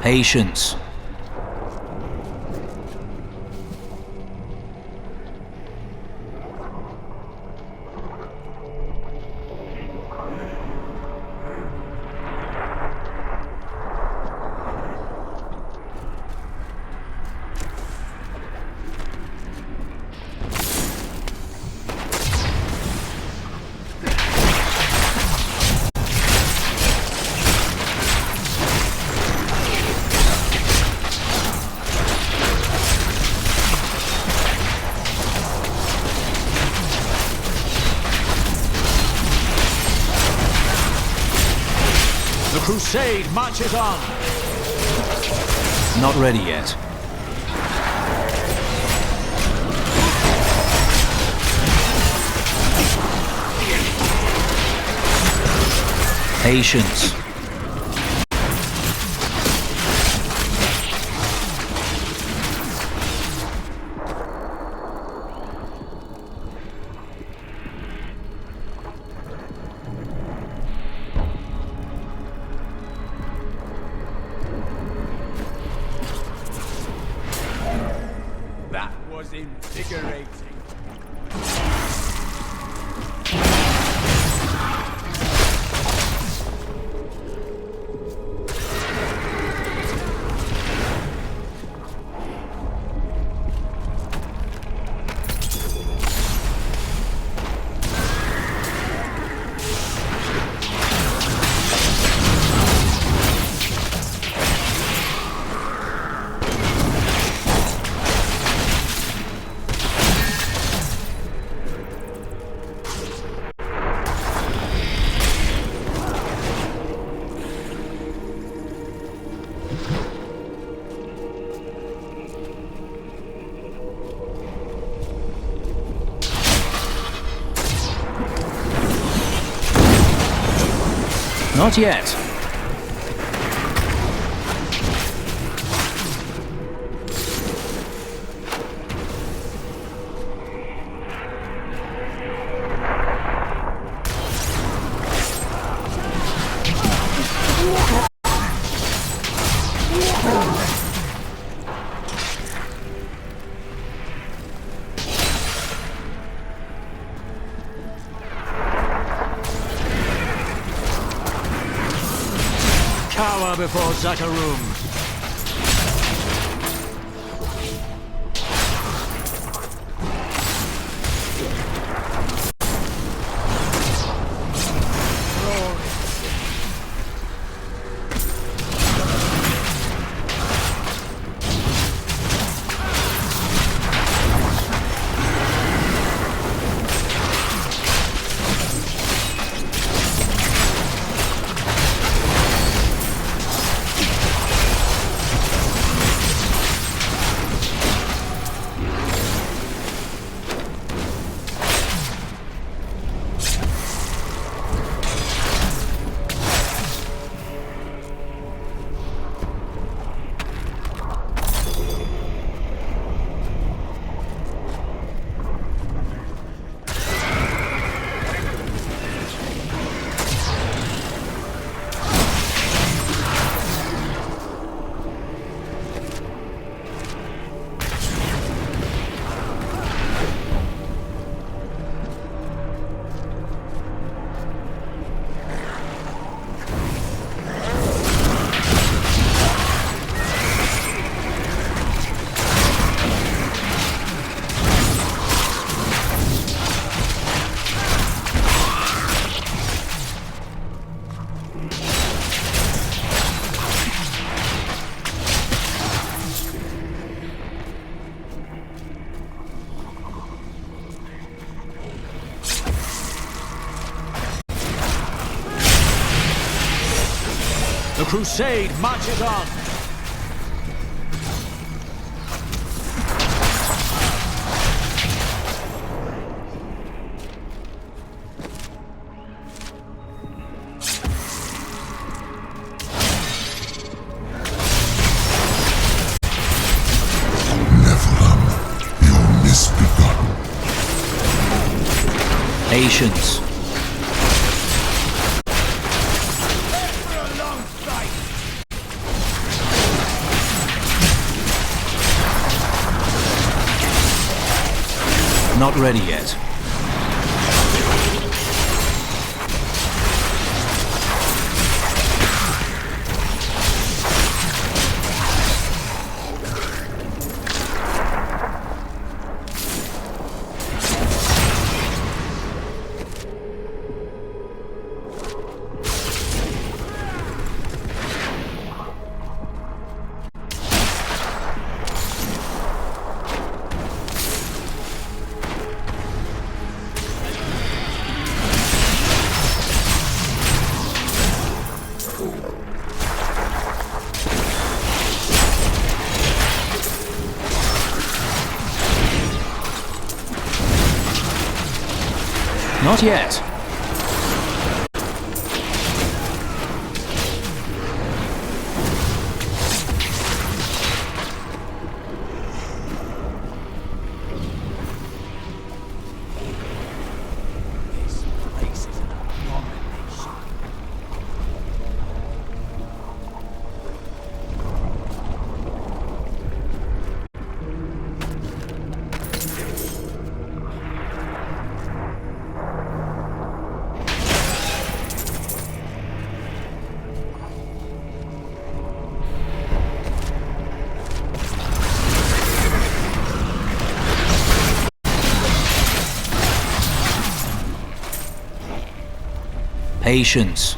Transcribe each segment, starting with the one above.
Patience. The crusade marches on. Not ready yet. Patience. That was invigorating. Not yet. Cower before Zakarum. The crusade marches on. Patience. Not ready yet. Not yet. This place is an abomination. Patience.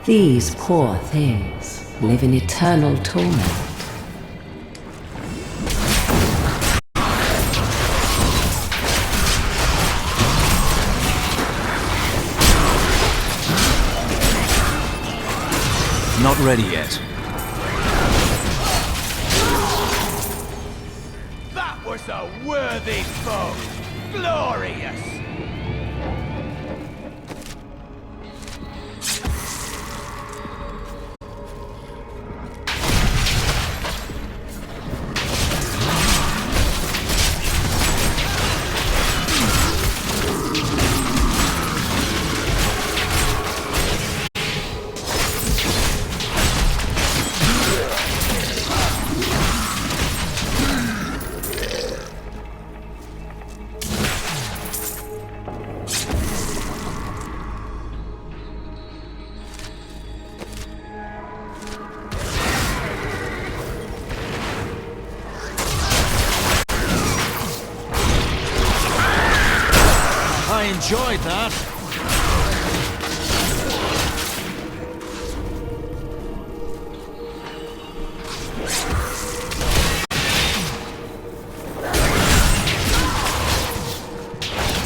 These poor things live in eternal torment. Not ready yet. That was a worthy foe! Glorious! I enjoyed that.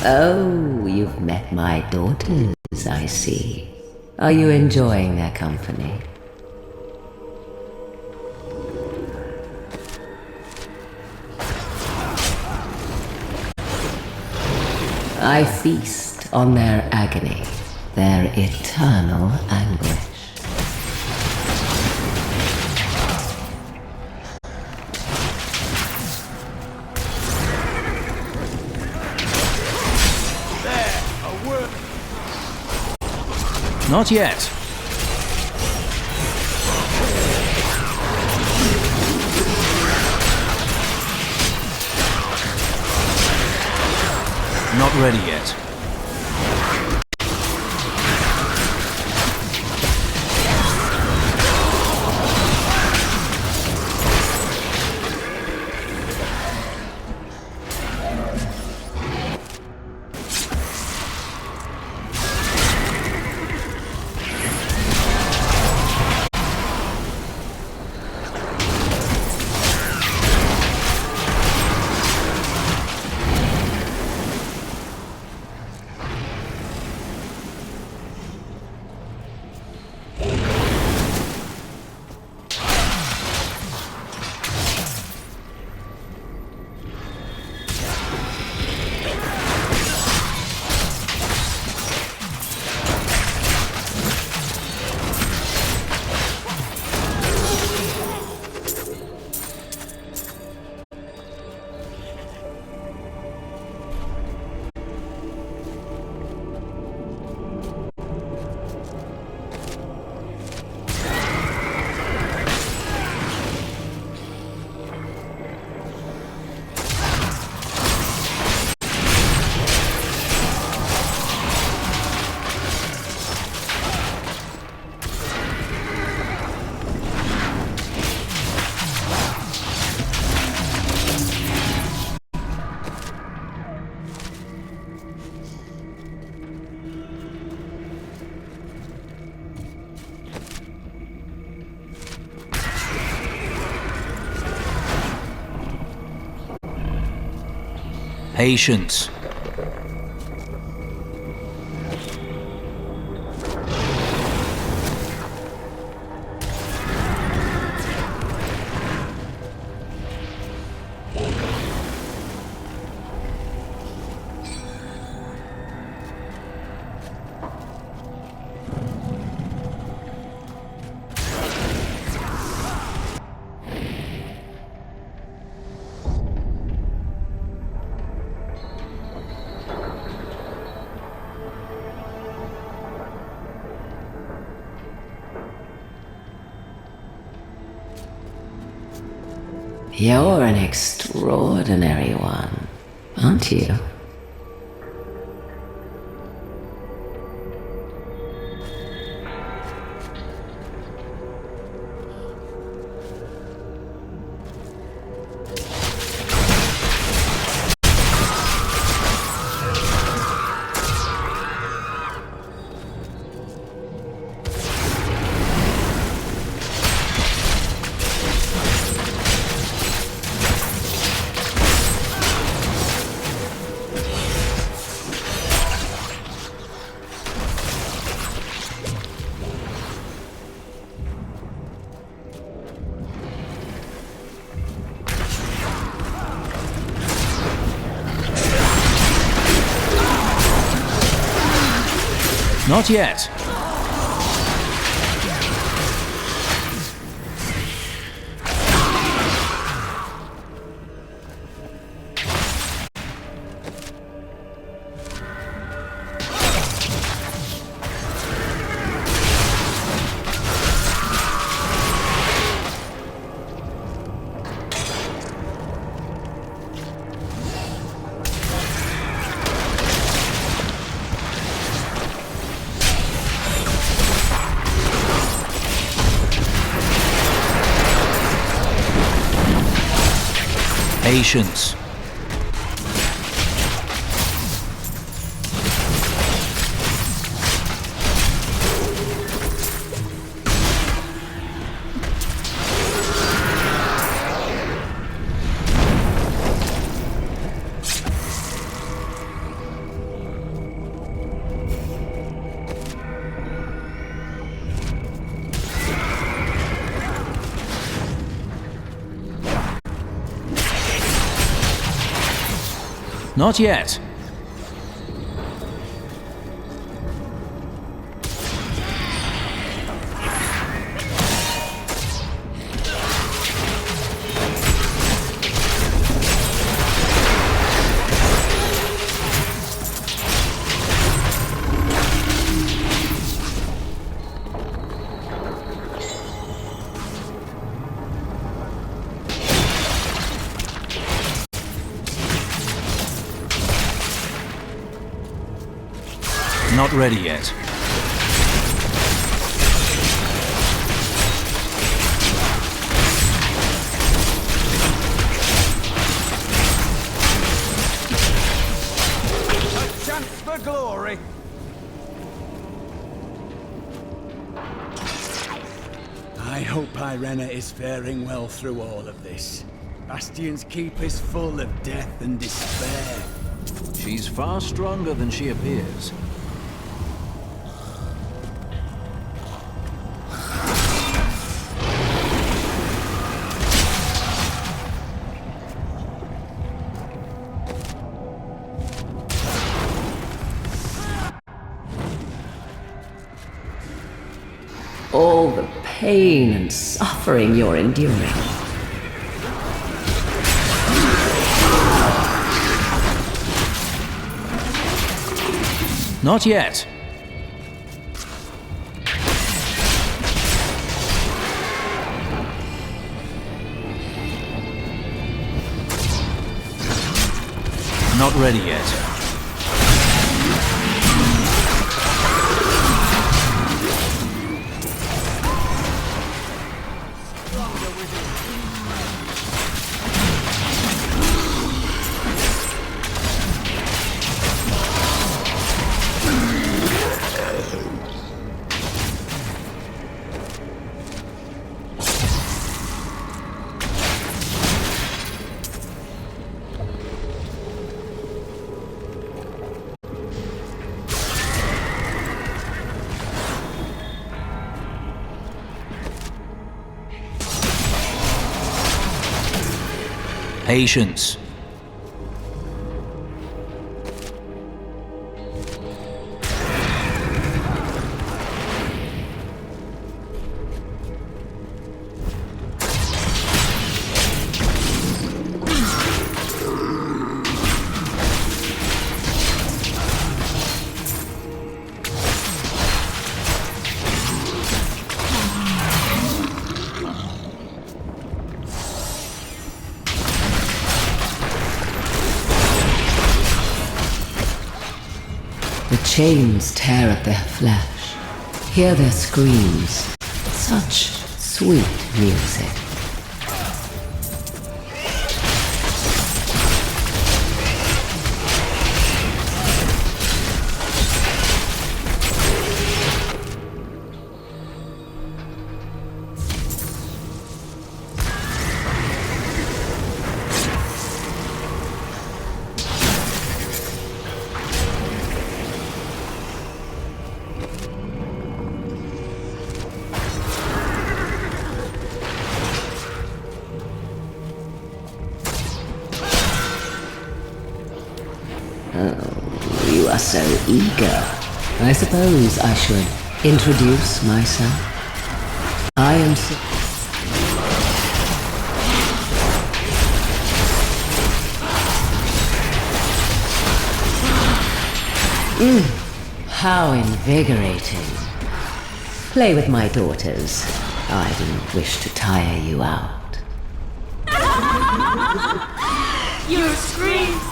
Oh, you've met my daughters, I see. Are you enjoying their company? I feast on their agony, their eternal anguish. There, a word. Not yet. Not ready yet. Patience. You're an extraordinary one, aren't you? Not yet. Patience. Not yet. Not ready yet. A chance for glory. I hope Irena is faring well through all of this. Bastion's keep is full of death and despair. She's far stronger than she appears. All the pain and suffering you're enduring. Not yet. Not ready yet. Patience. The chains tear at their flesh. Hear their screams. Such sweet music. Oh, you are so eager. I suppose I should introduce myself. I am how invigorating. Play with my daughters. I do not wish to tire you out. Your screams!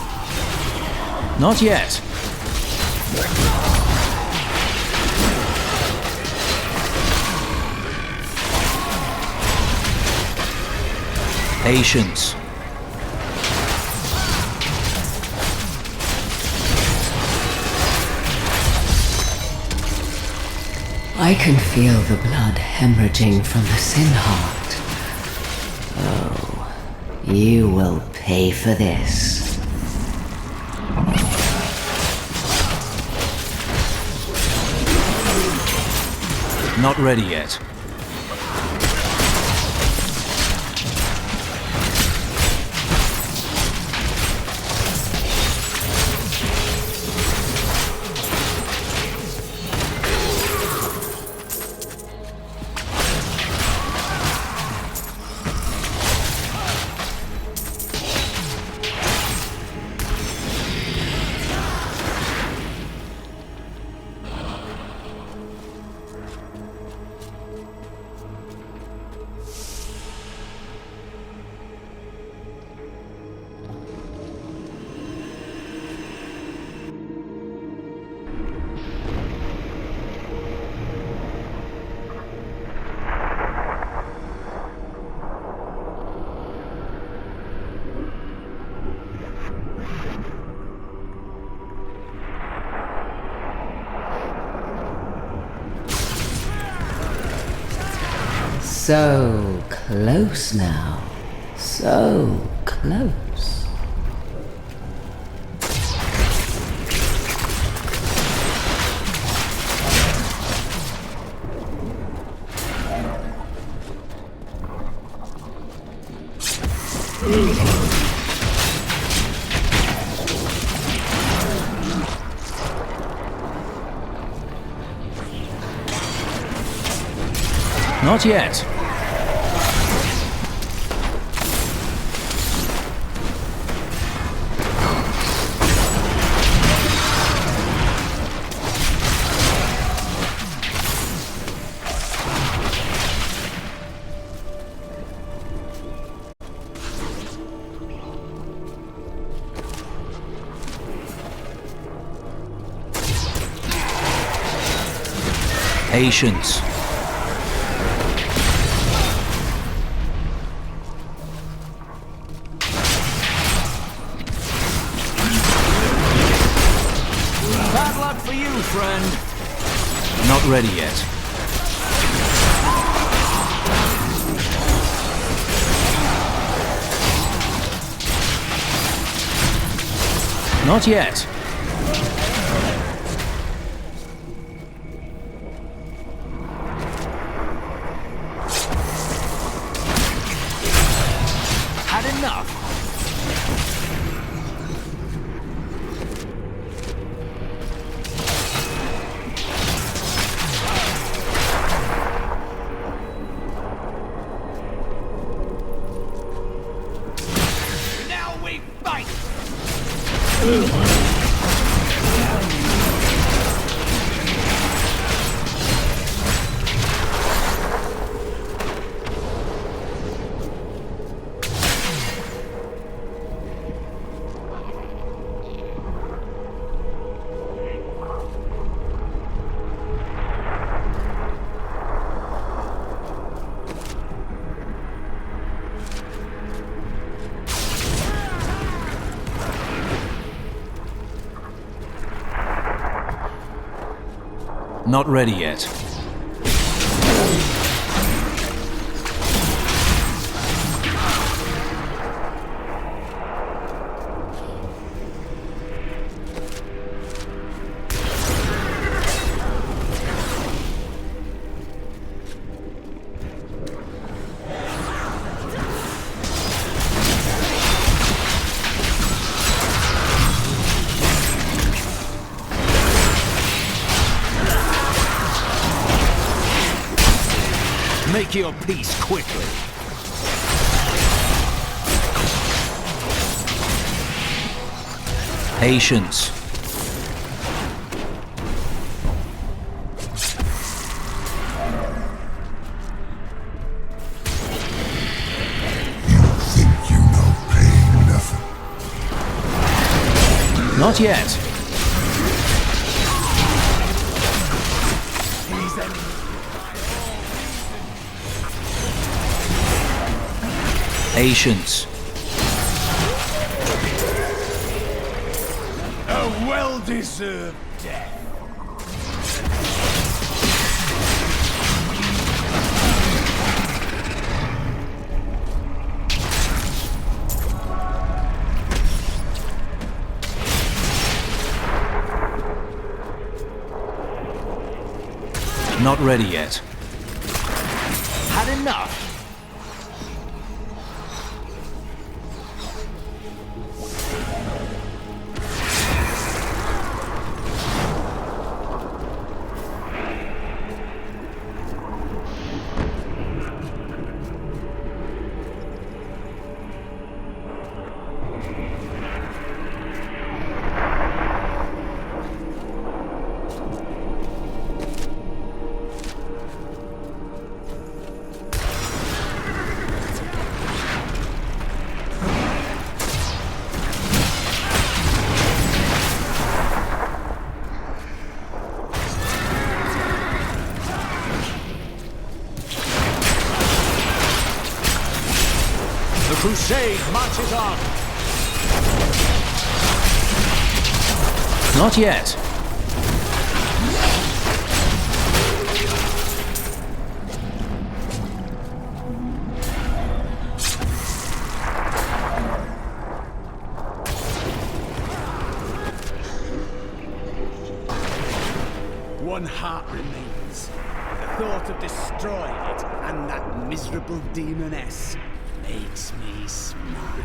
Not yet. Patience. I can feel the blood hemorrhaging from the sin heart. Oh, you will pay for this. Not ready yet. So close now. So close. Not yet. Patience. Bad luck for you, friend. Not ready yet. Not yet. Had enough. Now we fight. Not ready yet. Make your peace quickly. Patience. Think you know pain nothing. Not yet. Patience. A well-deserved death. Not ready yet. Had enough. The crusade marches on. Not yet. one heart remains. The thought of destroying it and that miserable demoness makes me smile.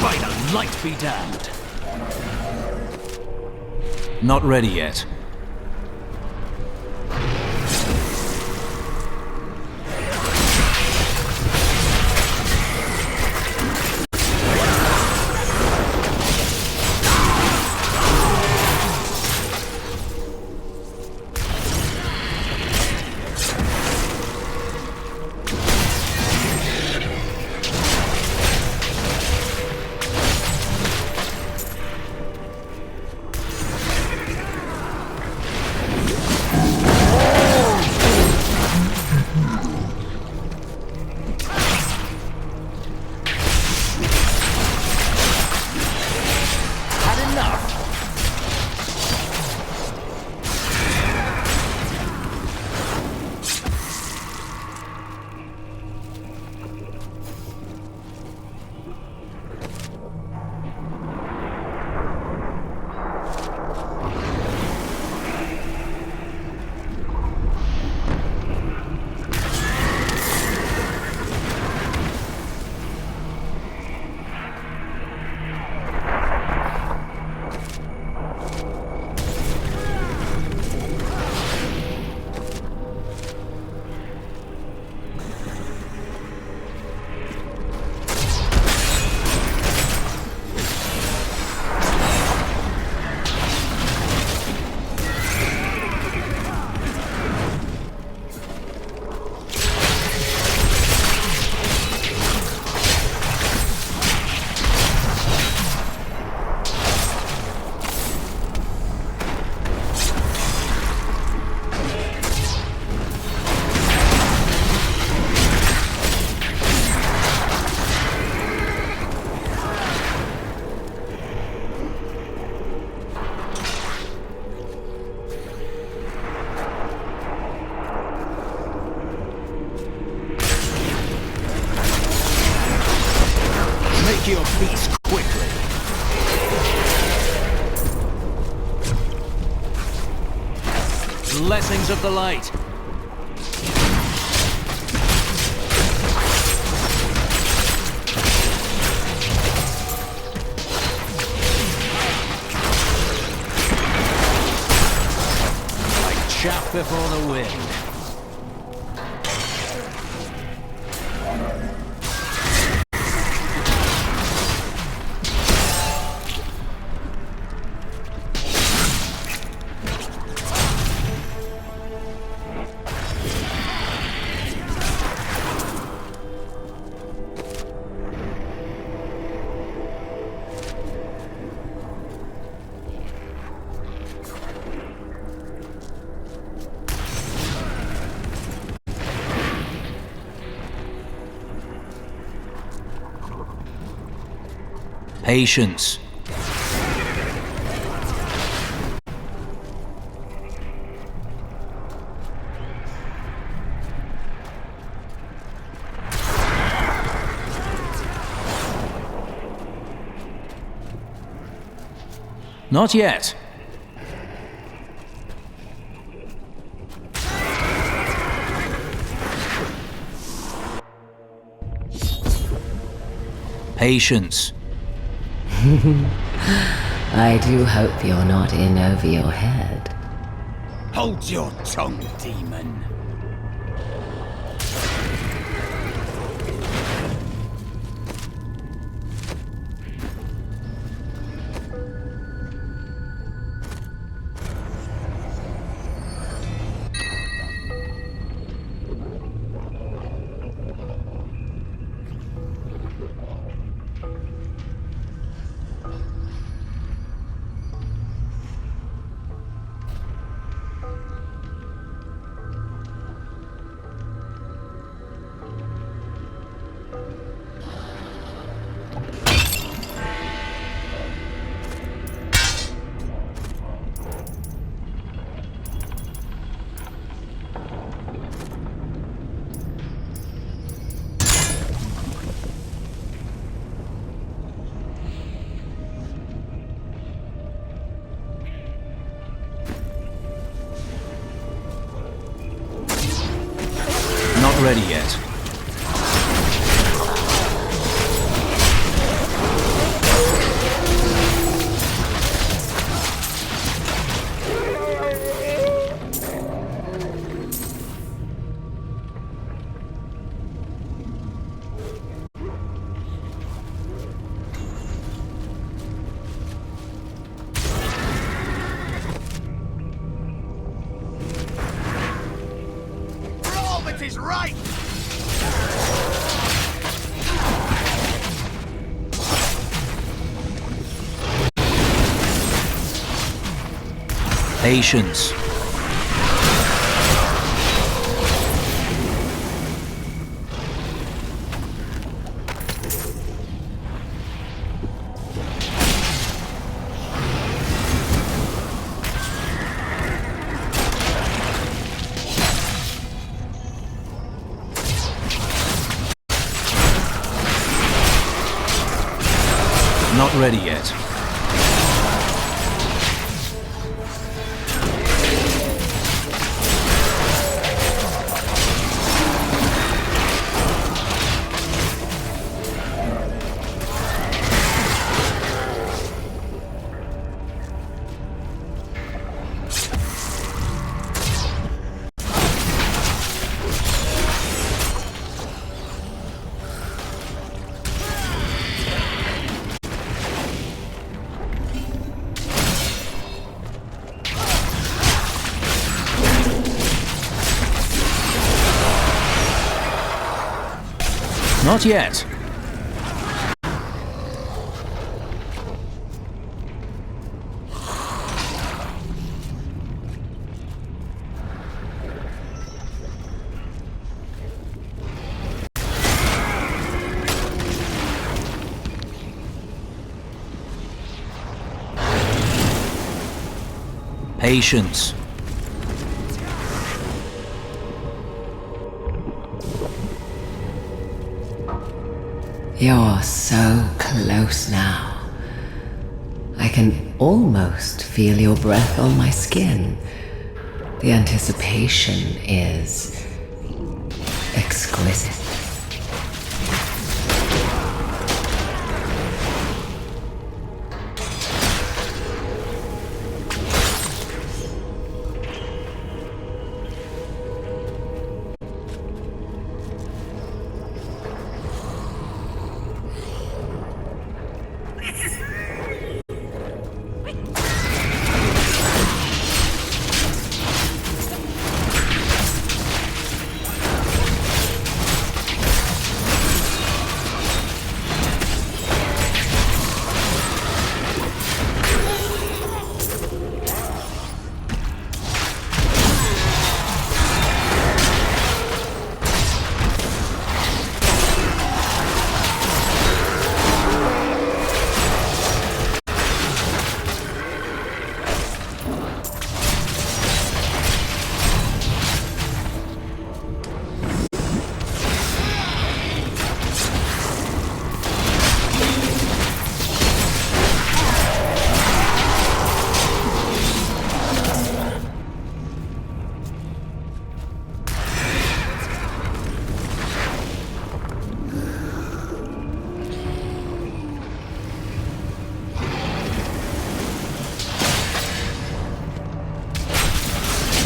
By the light be damned. Not ready yet. Your peace quickly. Blessings of the light. Like chaff before the wind. Patience. Not yet. Patience. I do hope you're not in over your head. Hold your tongue, demon. ready yet. For all that is right! Patience. Not ready yet. Not yet. Patience. You're so close now. I can almost feel your breath on my skin. The anticipation is exquisite.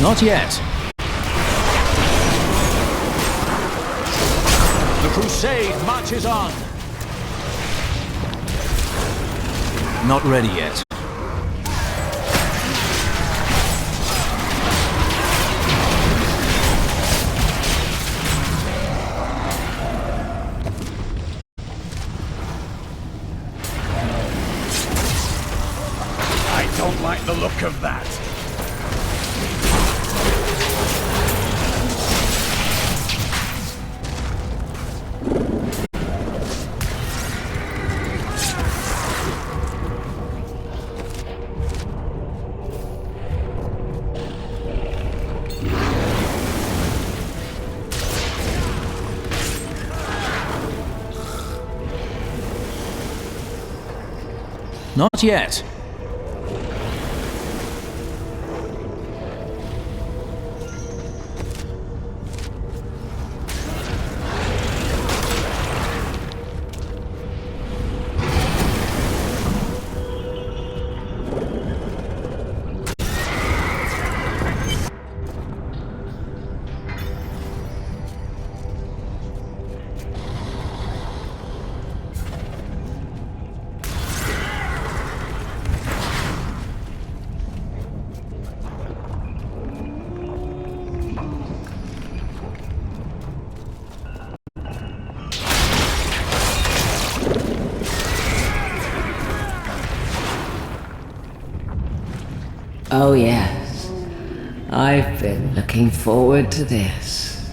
Not yet. The crusade marches on! Not ready yet. I don't like the look of that. Not yet. Oh, yes. I've been looking forward to this.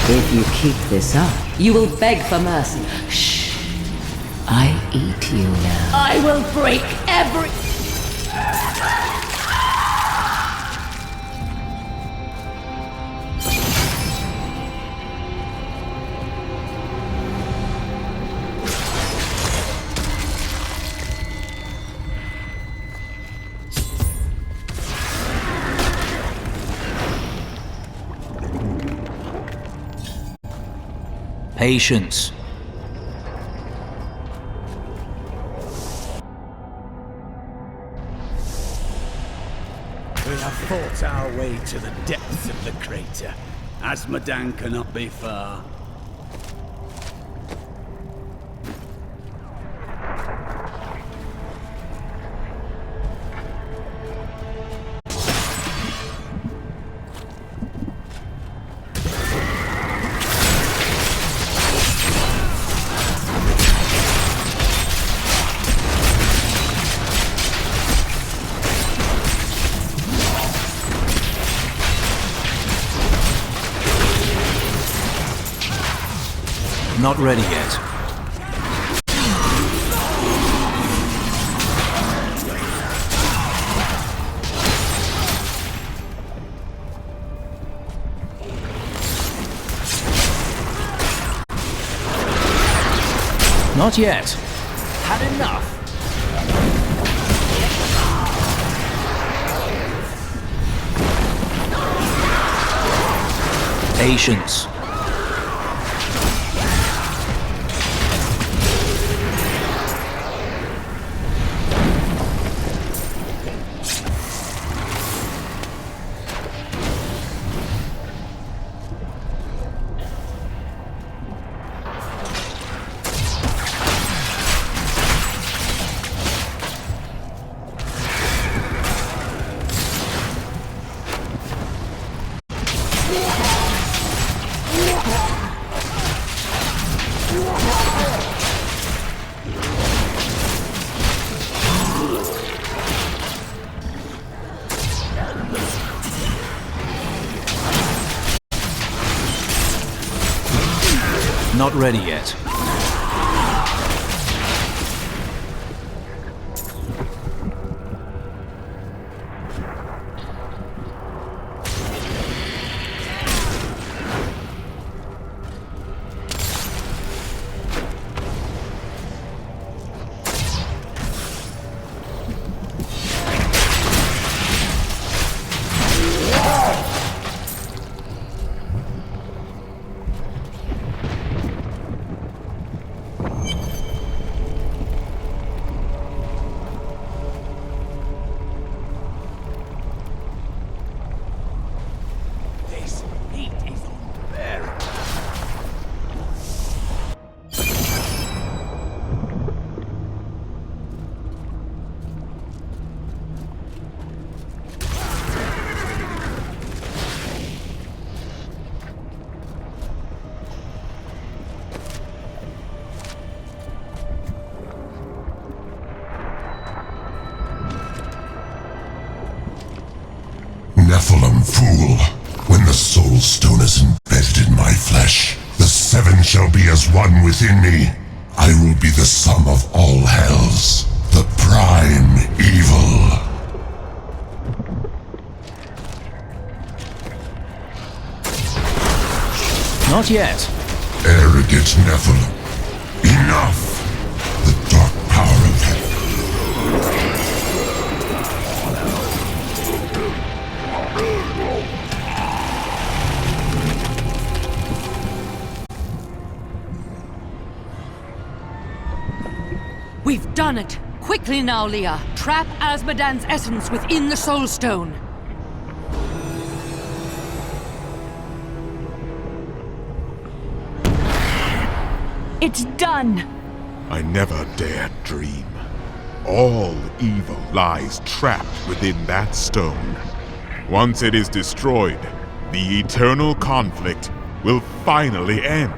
If you keep this up, you will beg for mercy. Shh. I eat you now. I will break every... Patience. We have fought our way to the depths of the crater. Asmodan cannot be far. Not ready yet. Not yet. Had enough. Patience. Not ready yet. This heat is unbearable. Nephilim fool, when the soul stone is embedded in my flesh, the seven shall be as one within me. I will be the sum of all hells, the prime evil. Not yet. Arrogant Nephilim. Enough! The dark power of hell. We've done it! Quickly now, Leah! Trap Asmodan's essence within the Soul Stone! It's done! I never dared dream. All evil lies trapped within that stone. Once it is destroyed, the eternal conflict will finally end.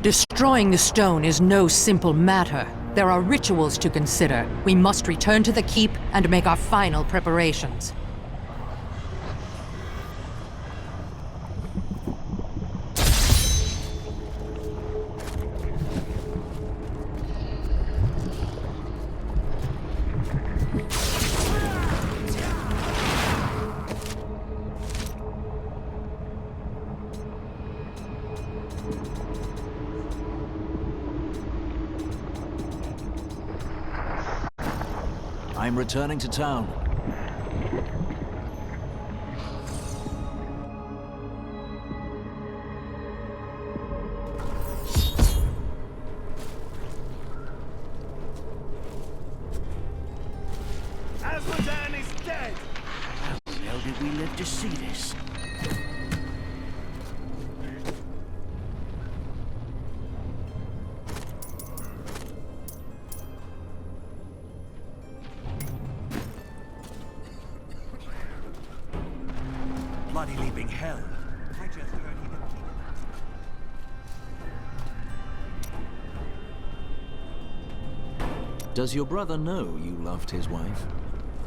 Destroying the stone is no simple matter. There are rituals to consider. We must return to the keep and make our final preparations. I'm returning to town. Asmodan is dead! How the hell did we live to see this? Bloody leaping hell. I just heard he Does your brother know you loved his wife?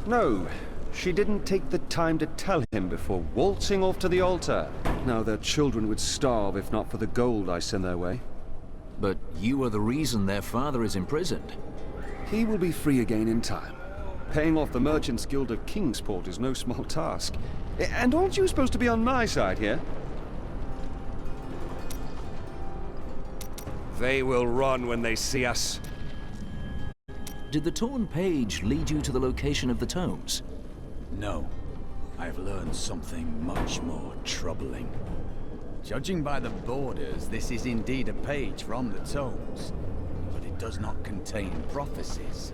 No, she didn't take the time to tell him before waltzing off to the altar. Now their children would starve if not for the gold I send their way. But you are the reason their father is imprisoned. He will be free again in time. Paying off the Merchants Guild of Kingsport is no small task. And aren't you supposed to be on my side here? They will run when they see us. Did the torn page lead you to the location of the tomes? No. I've learned something much more troubling. Judging by the borders, this is indeed a page from the tomes, but it does not contain prophecies.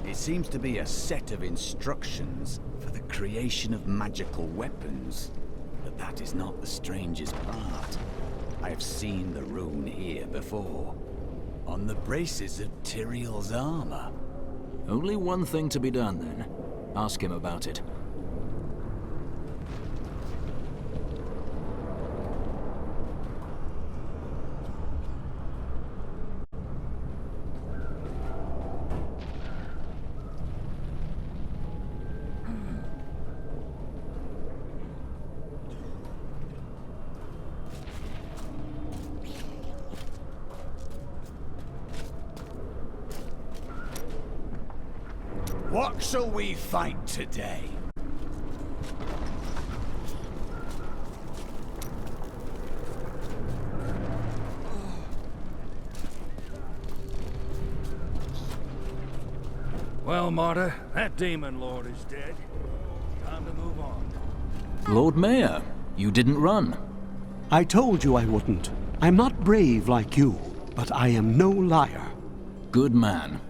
It seems to be a set of instructions for the creation of magical weapons. But that is not the strangest part. I have seen the rune here before. On the braces of Tyrael's armor. Only one thing to be done, then. Ask him about it. What shall we fight today? Well, Marta, that demon lord is dead. Time to move on. Lord Mayor, you didn't run. I told you I wouldn't. I'm not brave like you, but I am no liar. Good man.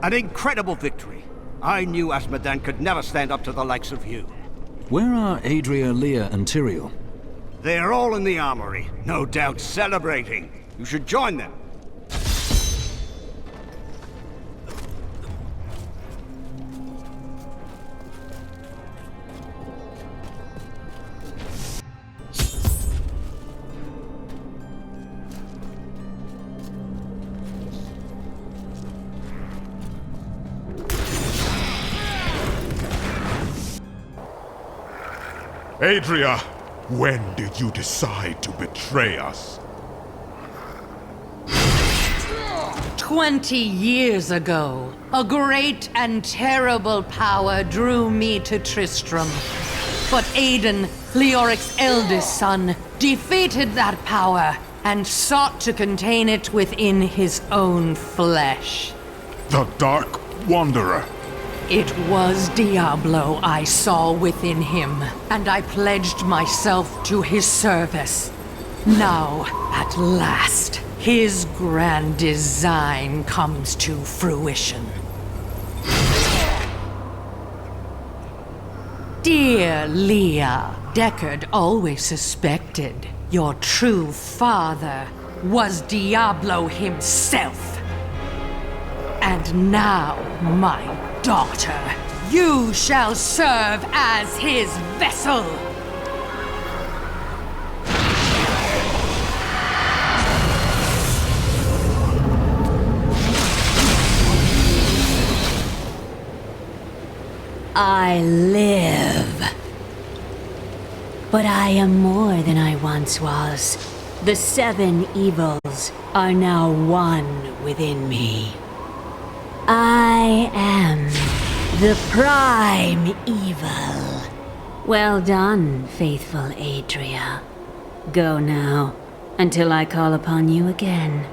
An incredible victory. I knew Asmodan could never stand up to the likes of you. Where are Adria, Leah, and Tyrael? They are all in the armory, no doubt celebrating. You should join them. Adria, when did you decide to betray us? 20 years ago, a great and terrible power drew me to Tristram. But Aiden, Leoric's eldest son, defeated that power and sought to contain it within his own flesh. The Dark Wanderer. It was Diablo I saw within him, and I pledged myself to his service. Now, at last, his grand design comes to fruition. Dear Leah, Deckard always suspected your true father was Diablo himself. And now, my daughter, you shall serve as his vessel. I live. But I am more than I once was. The 7 evils are now one within me. I am the prime evil. Well done, faithful Adria. Go now, until I call upon you again.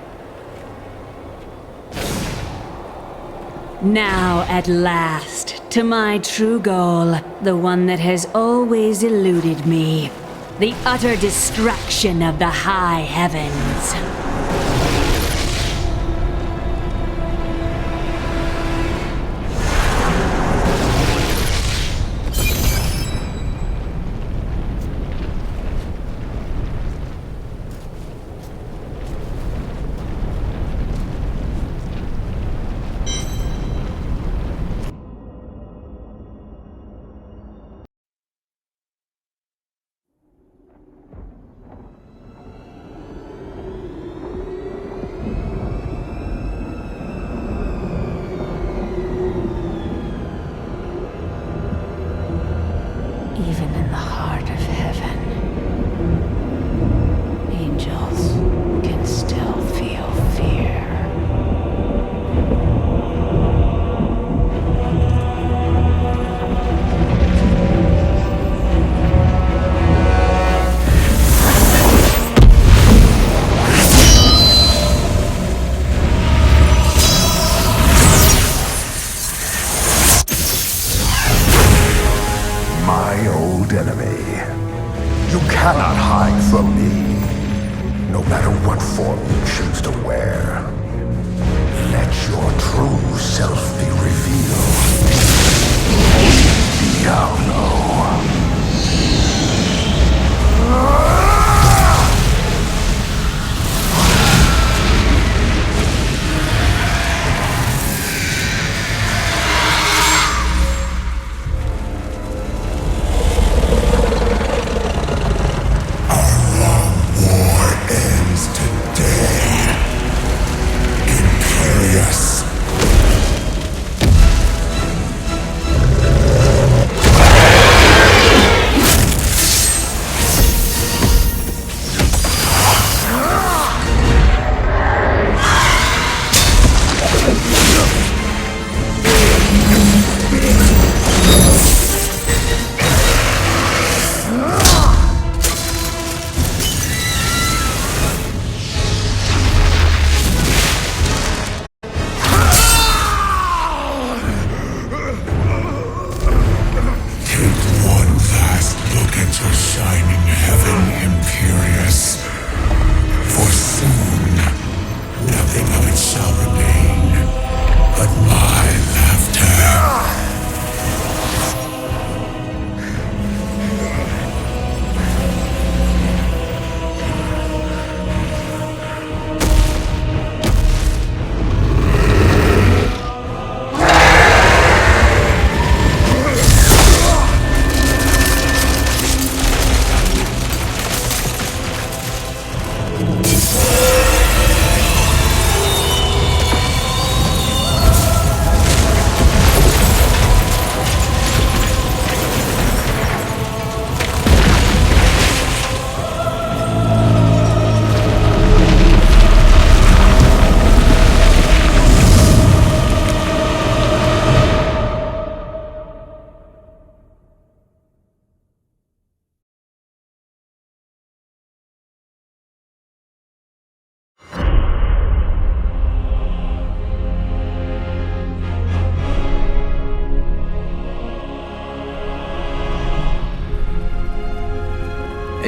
Now, at last, to my true goal, the one that has always eluded me. The utter destruction of the high heavens. Even in the heart of heaven, angels can still feel fear. My old enemy. You cannot hide from me, no matter what form you choose to wear. Let your true self be revealed. Diablo.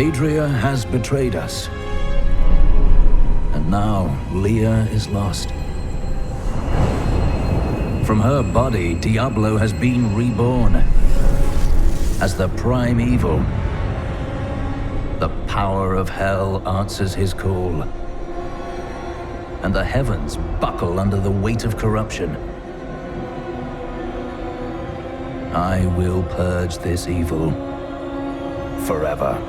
Adria has betrayed us. And now, Leah is lost. From her body, Diablo has been reborn as the prime evil. The power of hell answers his call, and the heavens buckle under the weight of corruption. I will purge this evil forever.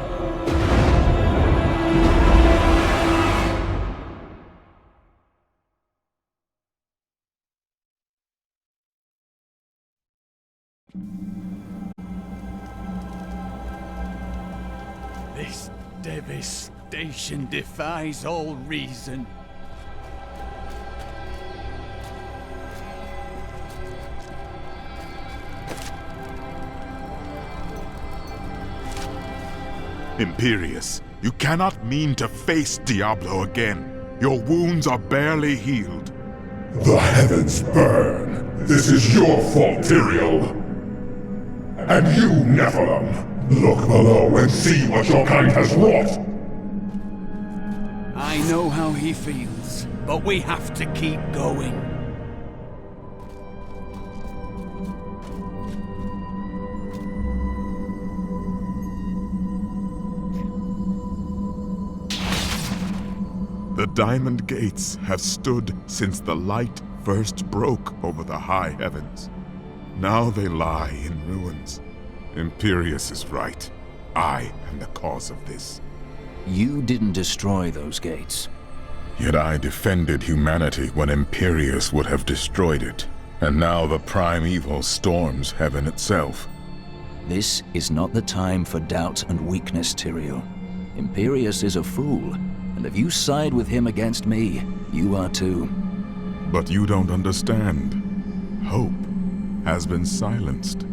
This devastation defies all reason. Imperius, you cannot mean to face Diablo again. Your wounds are barely healed. The heavens burn. This is your fault, Tyrael. And you, Nephilim, look below and see what your kind has wrought. I know how he feels, but we have to keep going. The Diamond Gates have stood since the light first broke over the high heavens. Now they lie in ruins. Imperius is right. I am the cause of this. You didn't destroy those gates. Yet I defended humanity when Imperius would have destroyed it. And now the prime evil storms heaven itself. This is not the time for doubt and weakness, Tyrael. Imperius is a fool, and if you side with him against me, you are too. But you don't understand. Hope has been silenced.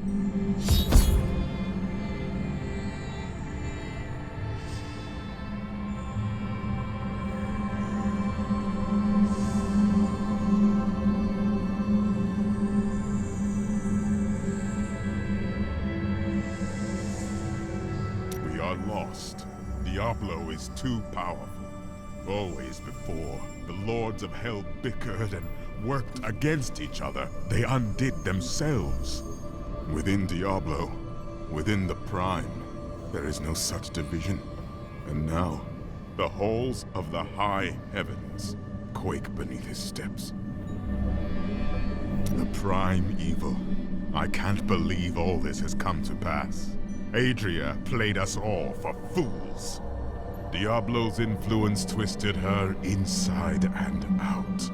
We are lost. Diablo is too powerful. Always before, the Lords of Hell bickered and worked against each other. They undid themselves. Within Diablo, within the Prime, there is no such division. And now, the halls of the high heavens quake beneath his steps. The Prime Evil. I can't believe all this has come to pass. Adria played us all for fools. Diablo's influence twisted her inside and out.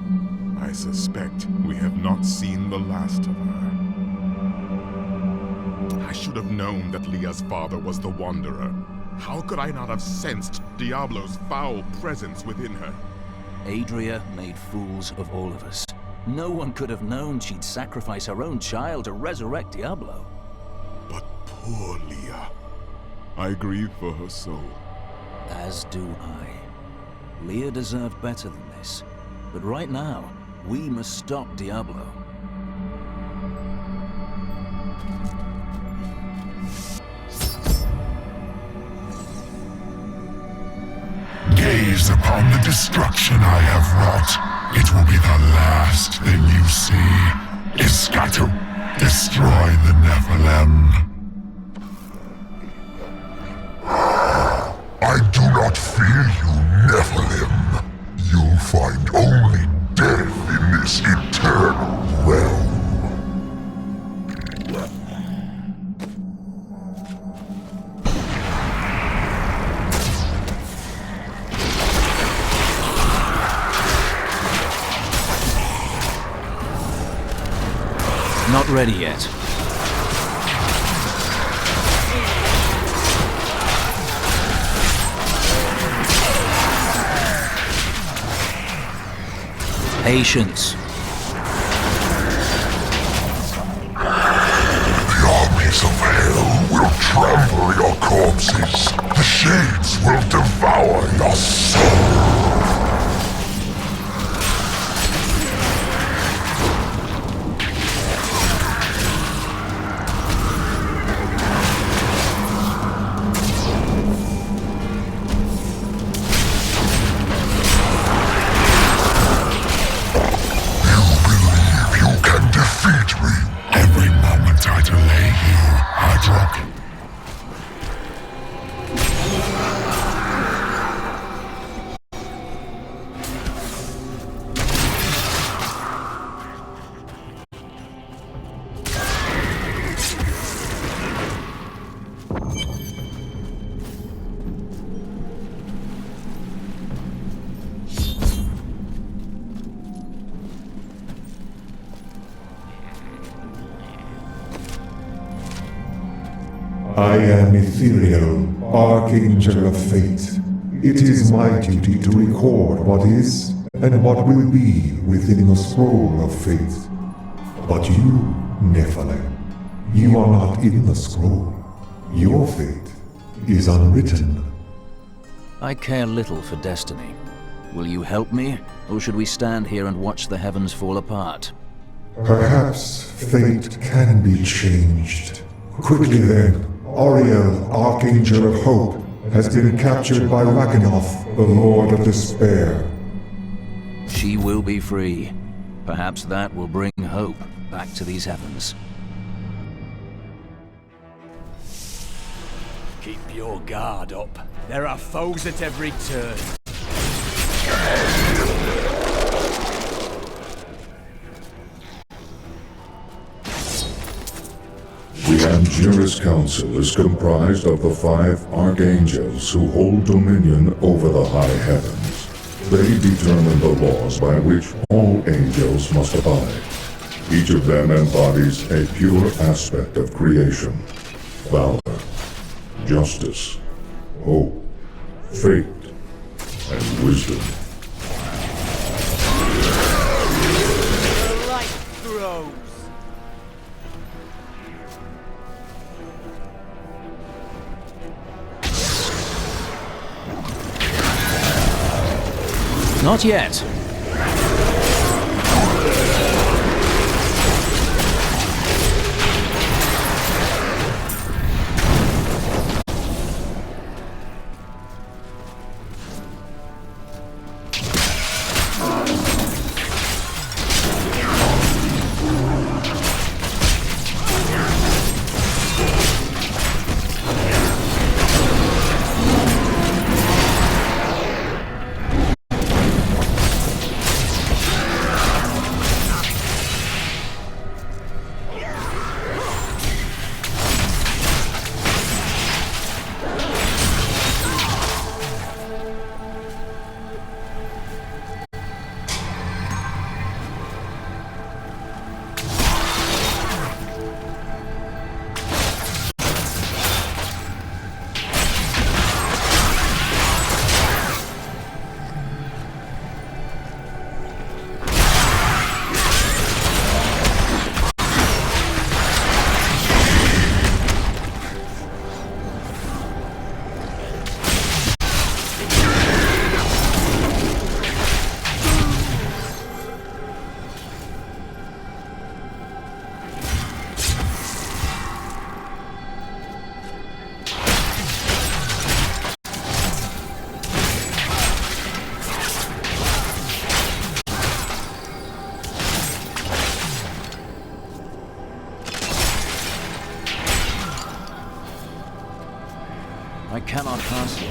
I suspect we have not seen the last of her. I should have known that Leah's father was the Wanderer. How could I not have sensed Diablo's foul presence within her? Adria made fools of all of us. No one could have known she'd sacrifice her own child to resurrect Diablo. But poor Leah. I grieve for her soul. As do I. Leah deserved better than this. But right now, we must stop Diablo. Gaze upon the destruction I have wrought. It will be the last thing you see. Iskatu, destroy the Nephilim. I do not fear you, Nephilim. You'll find only death in this eternal realm. Not ready yet. Patience. The armies of hell will trample your corpses. The shades will devour your soul. dragon. I am Ethereal, Archangel of Fate. It is my duty to record what is and what will be within the scroll of fate. But you, Nephilim, you are not in the scroll. Your fate is unwritten. I care little for destiny. Will you help me, or should we stand here and watch the heavens fall apart? Perhaps fate can be changed. Quickly then, Oriel, Archangel of Hope, has been captured by Rakanoth, the Lord of Despair. She will be free. Perhaps that will bring hope back to these heavens. Keep your guard up. There are foes at every turn. The Angelus Council is comprised of the 5 Archangels who hold dominion over the high heavens. They determine the laws by which all angels must abide. Each of them embodies a pure aspect of creation. Valor, justice, hope, fate, and wisdom. The light throws. Not yet. I cannot pass it.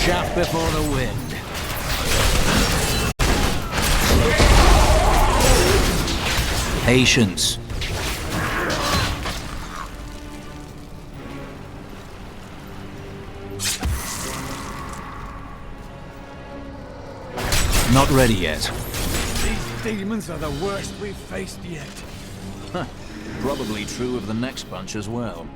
Chaff before the wind. Patience. Not ready yet. These demons are the worst we've faced yet. Probably true of the next bunch as well.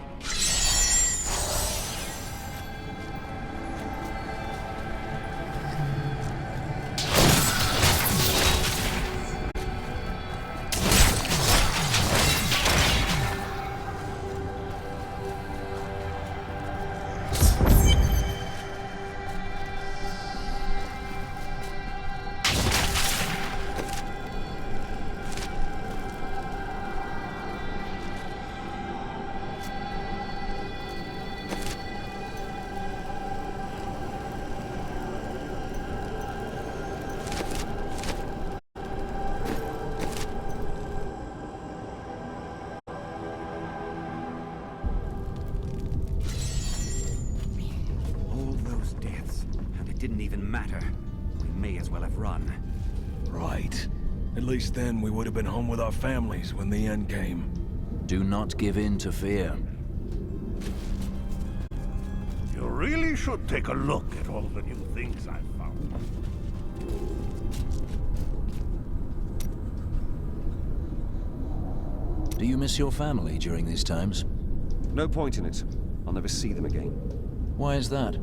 Didn't even matter. We may as well have run. Right. At least then we would have been home with our families when the end came. Do not give in to fear. You really should take a look at all the new things I've found. Do you miss your family during these times? No point in it. I'll never see them again. Why is that?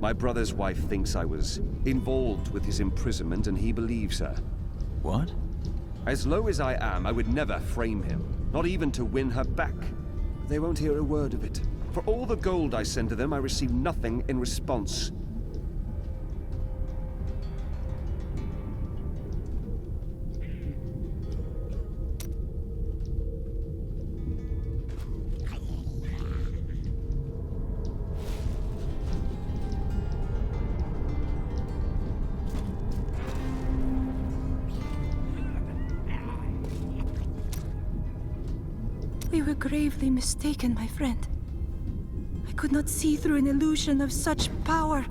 My brother's wife thinks I was involved with his imprisonment, and he believes her. What? As low as I am, I would never frame him, not even to win her back. They won't hear a word of it. For all the gold I send to them, I receive nothing in response. We were gravely mistaken, my friend. I could not see through an illusion of such power,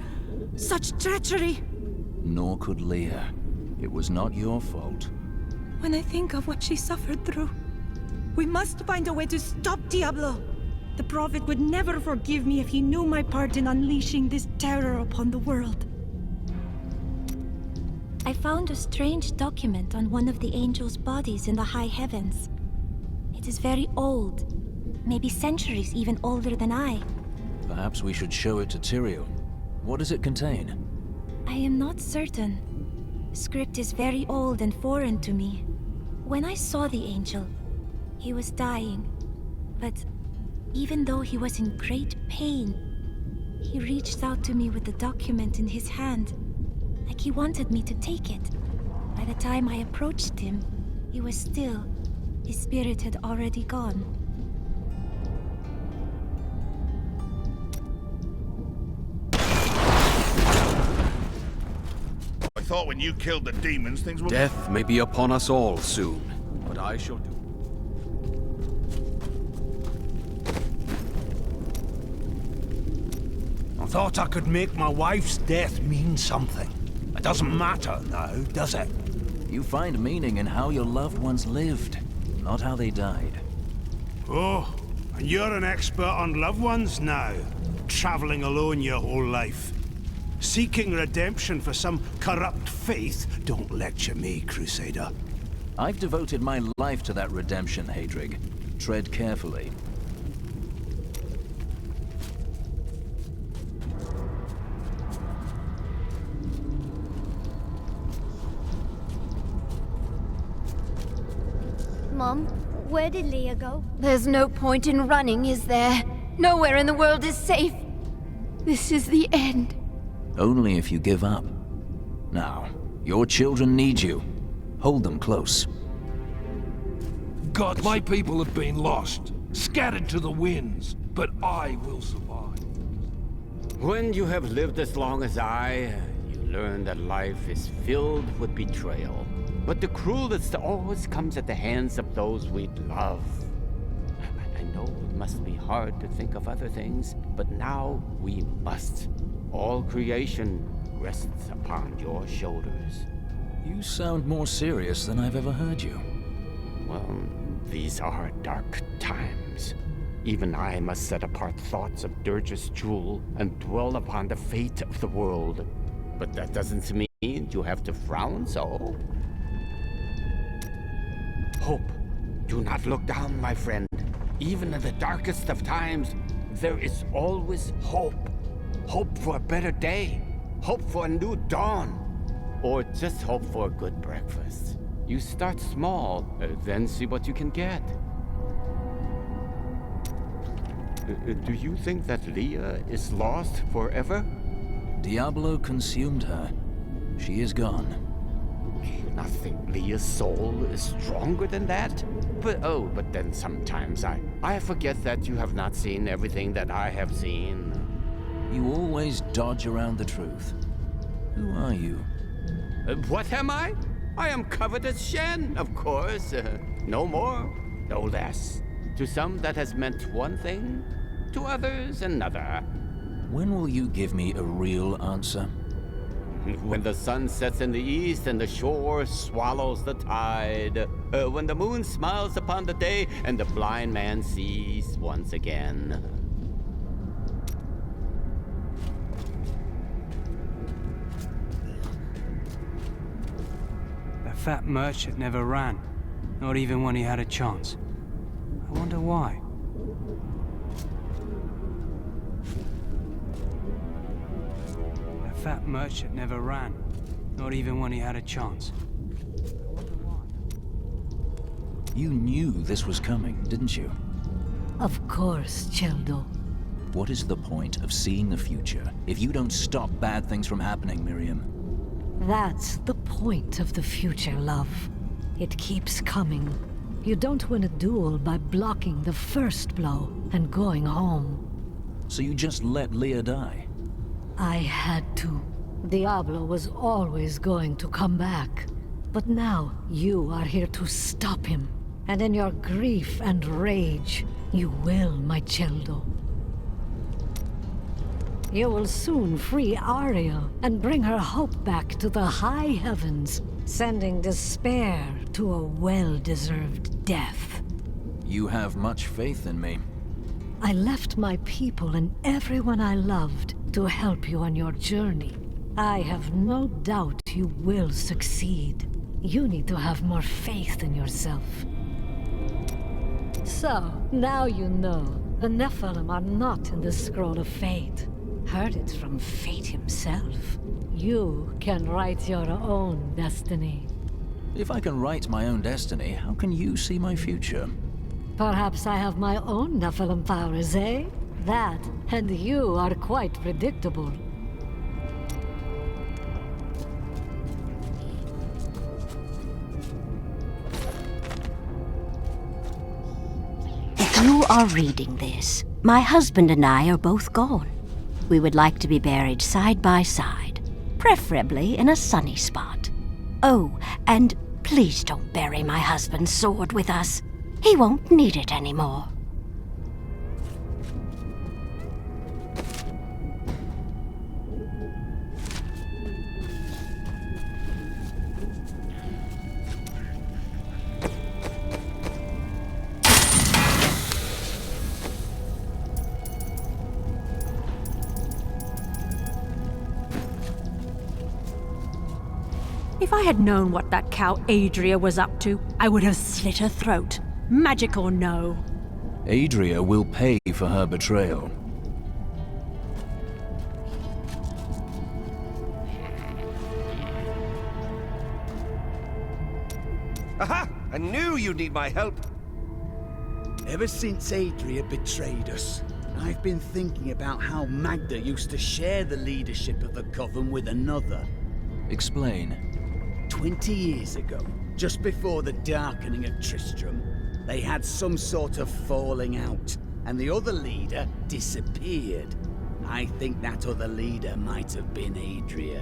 such treachery. Nor could Leah. It was not your fault. When I think of what she suffered through, we must find a way to stop Diablo. The Prophet would never forgive me if he knew my part in unleashing this terror upon the world. I found a strange document on one of the angels' bodies in the high heavens. It is very old, maybe centuries even older than I. Perhaps we should show it to Tyrion. What does it contain? I am not certain. Script is very old and foreign to me. When I saw the angel, he was dying. But even though he was in great pain, he reached out to me with the document in his hand, like he wanted me to take it. By the time I approached him, he was still. His spirit had already gone. I thought when you killed the demons, things would... Death may be upon us all soon, but I shall do. I thought I could make my wife's death mean something. It doesn't matter now, does it? You find meaning in how your loved ones lived, not how they died. Oh, and you're an expert on loved ones now, traveling alone your whole life. Seeking redemption for some corrupt faith. Don't lecture me, Crusader. I've devoted my life to that redemption, Hadrig. Tread carefully. Mom, where did Leah go? There's no point in running, is there? Nowhere in the world is safe. This is the end. Only if you give up. Now, your children need you. Hold them close. God, my people have been lost, scattered to the winds, but I will survive. When you have lived as long as I, you learn that life is filled with betrayal. But the cruelest always comes at the hands of those we love. I know it must be hard to think of other things, but now we must. All creation rests upon your shoulders. You sound more serious than I've ever heard you. Well, these are dark times. Even I must set apart thoughts of Durge's jewel and dwell upon the fate of the world. But that doesn't mean you have to frown so. Hope Do not look down, my friend. Even in the darkest of times, there is always hope. Hope for a better day. Hope for a new dawn. Or just hope for a good breakfast. You start small, then see what you can get. Do you think that Leah is lost forever? Diablo consumed her. She is gone. Do you not think Leah's soul is stronger than that? But then sometimes I forget that you have not seen everything that I have seen. You always dodge around the truth. Who are you? What am I? I am covered as Shen, of course. No more, no less. To some that has meant one thing, to others another. When will you give me a real answer? When the sun sets in the east and the shore swallows the tide. When the moon smiles upon the day and the blind man sees once again. The fat merchant never ran, not even when he had a chance. I wonder why. The fat merchant never ran, not even when he had a chance. You knew this was coming, didn't you? Of course, Cheldo. What is the point of seeing the future if you don't stop bad things from happening, Miriam? That's the point of the future, love. It keeps coming. You don't win a duel by blocking the first blow and going home. So you just let Leah die? I had to. Diablo was always going to come back. But now you are here to stop him. And in your grief and rage, you will, my Cheldo. You will soon free Ariel and bring her hope back to the high heavens, sending despair to a well-deserved death. You have much faith in me. I left my people and everyone I loved to help you on your journey. I have no doubt you will succeed. You need to have more faith in yourself. So, now you know, the Nephilim are not in the Scroll of Fate. Heard it from Fate himself. You can write your own destiny. If I can write my own destiny, how can you see my future? Perhaps I have my own Nephilim powers, eh? That, and you are quite predictable. If you are reading this, my husband and I are both gone. We would like to be buried side by side, preferably in a sunny spot. Oh, and please don't bury my husband's sword with us. He won't need it anymore. If I had known what that cow Adria was up to, I would have slit her throat. Magic or no. Adria will pay for her betrayal. Aha! I knew you'd need my help. Ever since Adria betrayed us, I've been thinking about how Magda used to share the leadership of the Coven with another. Explain. 20 years ago, just before the darkening of Tristram, they had some sort of falling out, and the other leader disappeared. I think that other leader might have been Adria.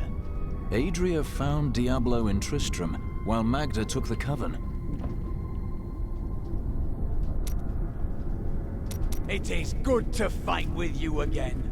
Adria found Diablo in Tristram, while Magda took the Coven. It is good to fight with you again.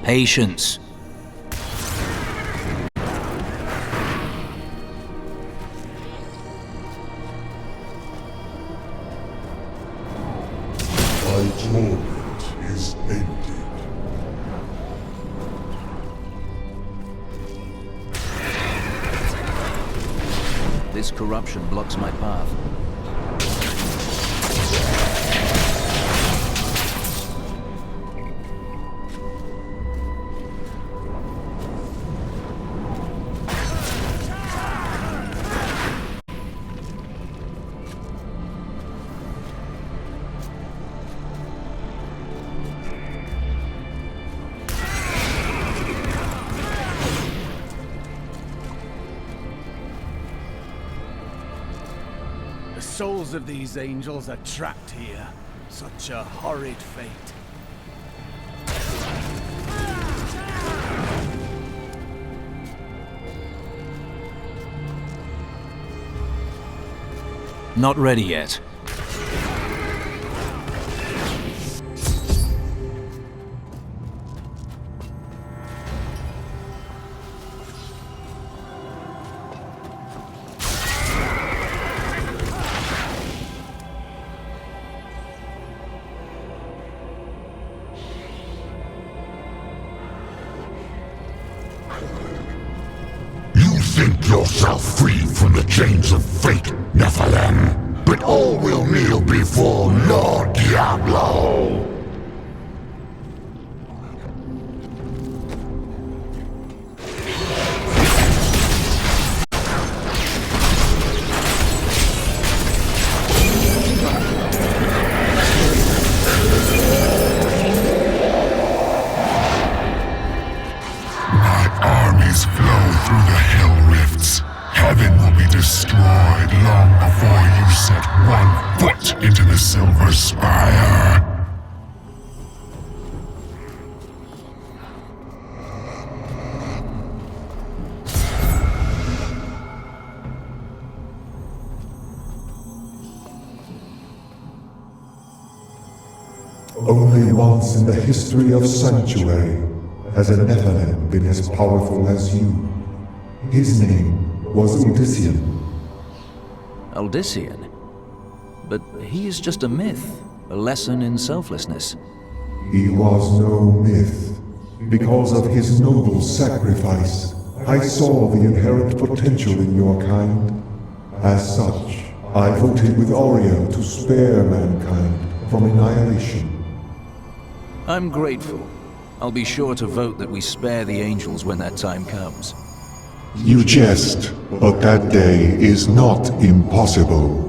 Patience. My torment is ended. This corruption blocks my path. The souls of these angels are trapped here. Such a horrid fate. Not ready yet. You think yourself free from the chains of fate, Nephilim, but all will kneel before Lord Diablo. Armies flow through the hell rifts. Heaven will be destroyed long before you set one foot into the Silver Spire. Only once in the history of Sanctuary has a Nephilim been as powerful as you. His name was Odyssean. Odyssean? But he is just a myth, a lesson in selflessness. He was no myth. Because of his noble sacrifice, I saw the inherent potential in your kind. As such, I voted with Aurea to spare mankind from annihilation. I'm grateful. I'll be sure to vote that we spare the angels when that time comes. You jest, but that day is not impossible.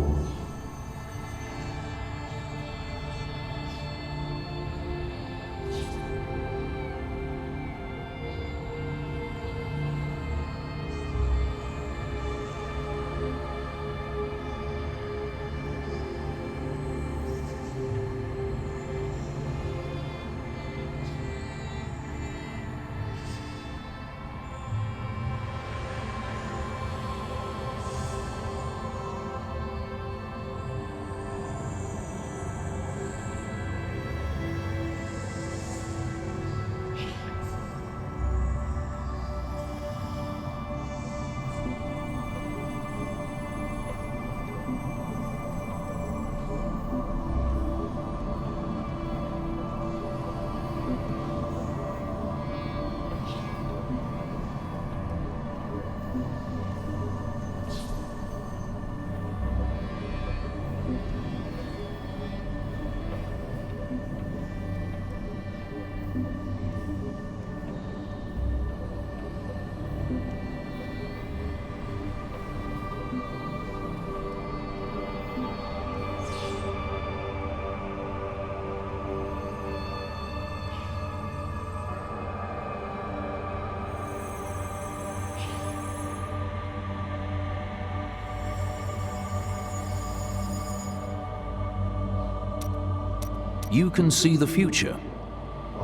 You can see the future.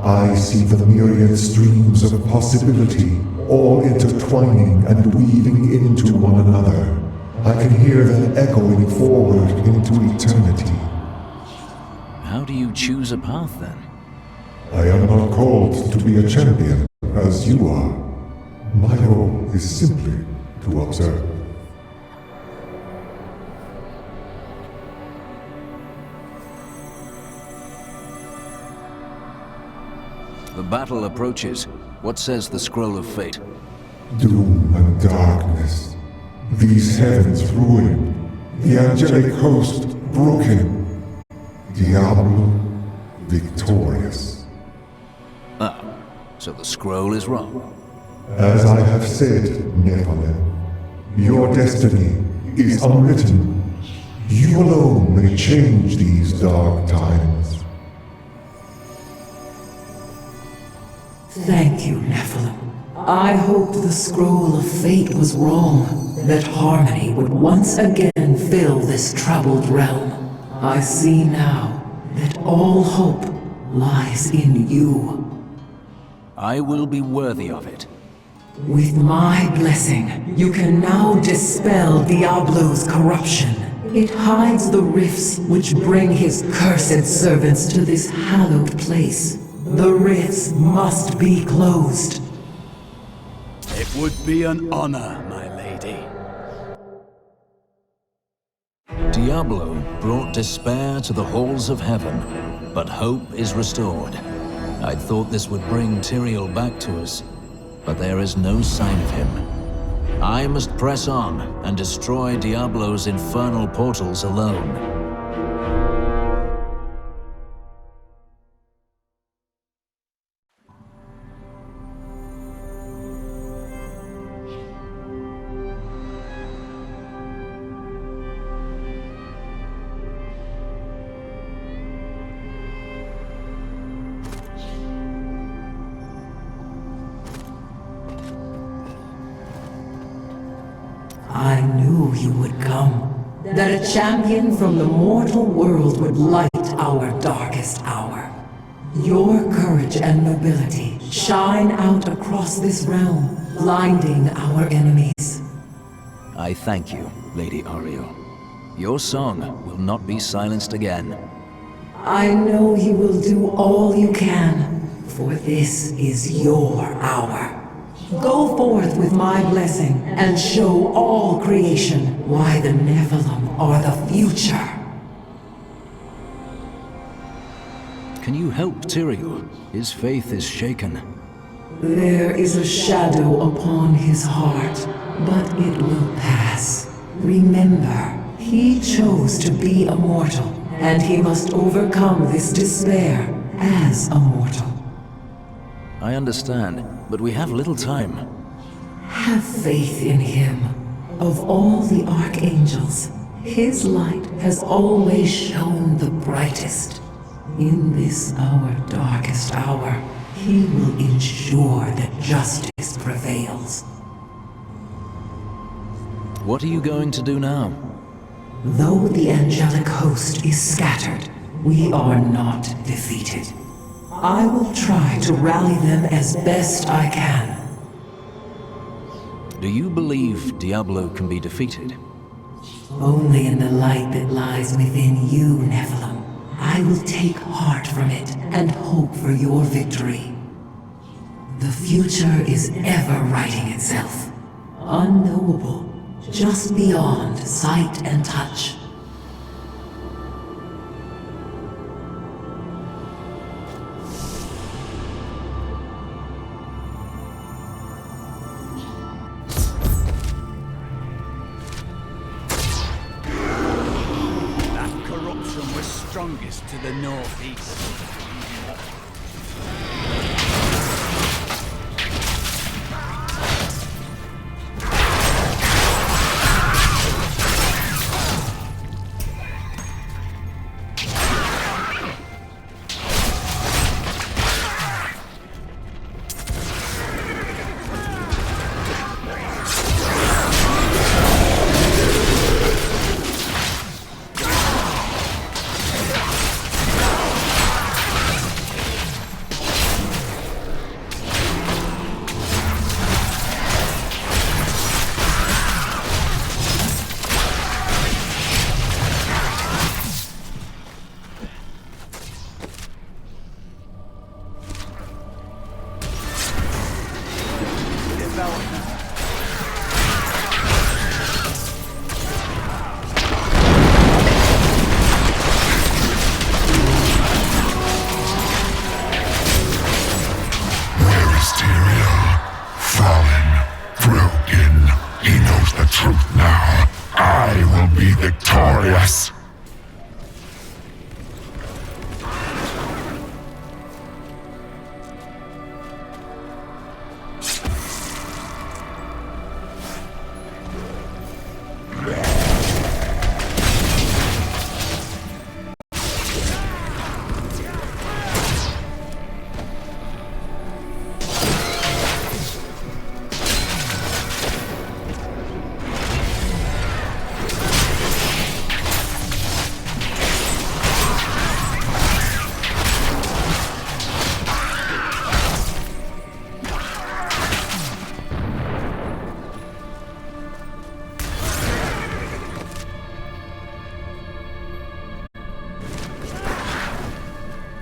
I see the myriad streams of possibility, all intertwining and weaving into one another. I can hear them echoing forward into eternity. How do you choose a path then? I am not called to be a champion, as you are. My role is simply to observe. The battle approaches. What says the Scroll of Fate? Doom and darkness. These heavens ruined. The angelic host broken. Diablo victorious. Ah, so the scroll is wrong. As I have said, Nephilim, your destiny is unwritten. You alone may change these dark times. Thank you, Nephilim. I hoped the Scroll of Fate was wrong, that harmony would once again fill this troubled realm. I see now that all hope lies in you. I will be worthy of it. With my blessing, you can now dispel Diablo's corruption. It hides the rifts which bring his cursed servants to this hallowed place. The rifts must be closed. It would be an honor, my lady. Diablo brought despair to the halls of heaven, but hope is restored. I thought this would bring Tyrael back to us, but there is no sign of him. I must press on and destroy Diablo's infernal portals alone. I knew you would come. That a champion from the mortal world would light our darkest hour. Your courage and nobility shine out across this realm, blinding our enemies. I thank you, Lady Ariel. Your song will not be silenced again. I know you will do all you can, for this is your hour. Go forth with my blessing and show all creation why the Nephilim are the future. Can you help Tyrael? His faith is shaken. There is a shadow upon his heart, but it will pass. Remember, he chose to be a mortal, and he must overcome this despair as a mortal. I understand, but we have little time. Have faith in him. Of all the archangels, his light has always shone the brightest. In this our darkest hour, he will ensure that justice prevails. What are you going to do now? Though the angelic host is scattered, we are not defeated. I will try to rally them as best I can. Do you believe Diablo can be defeated? Only in the light that lies within you, Nephilim. I will take heart from it and hope for your victory. The future is ever writing itself. Unknowable, just beyond sight and touch. Strongest to the northeast.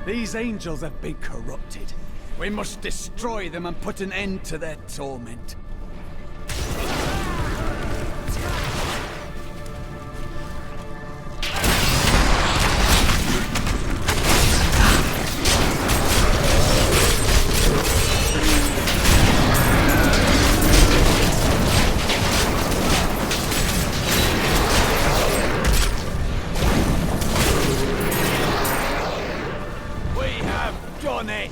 These angels have been corrupted. We must destroy them and put an end to their torment. Done it!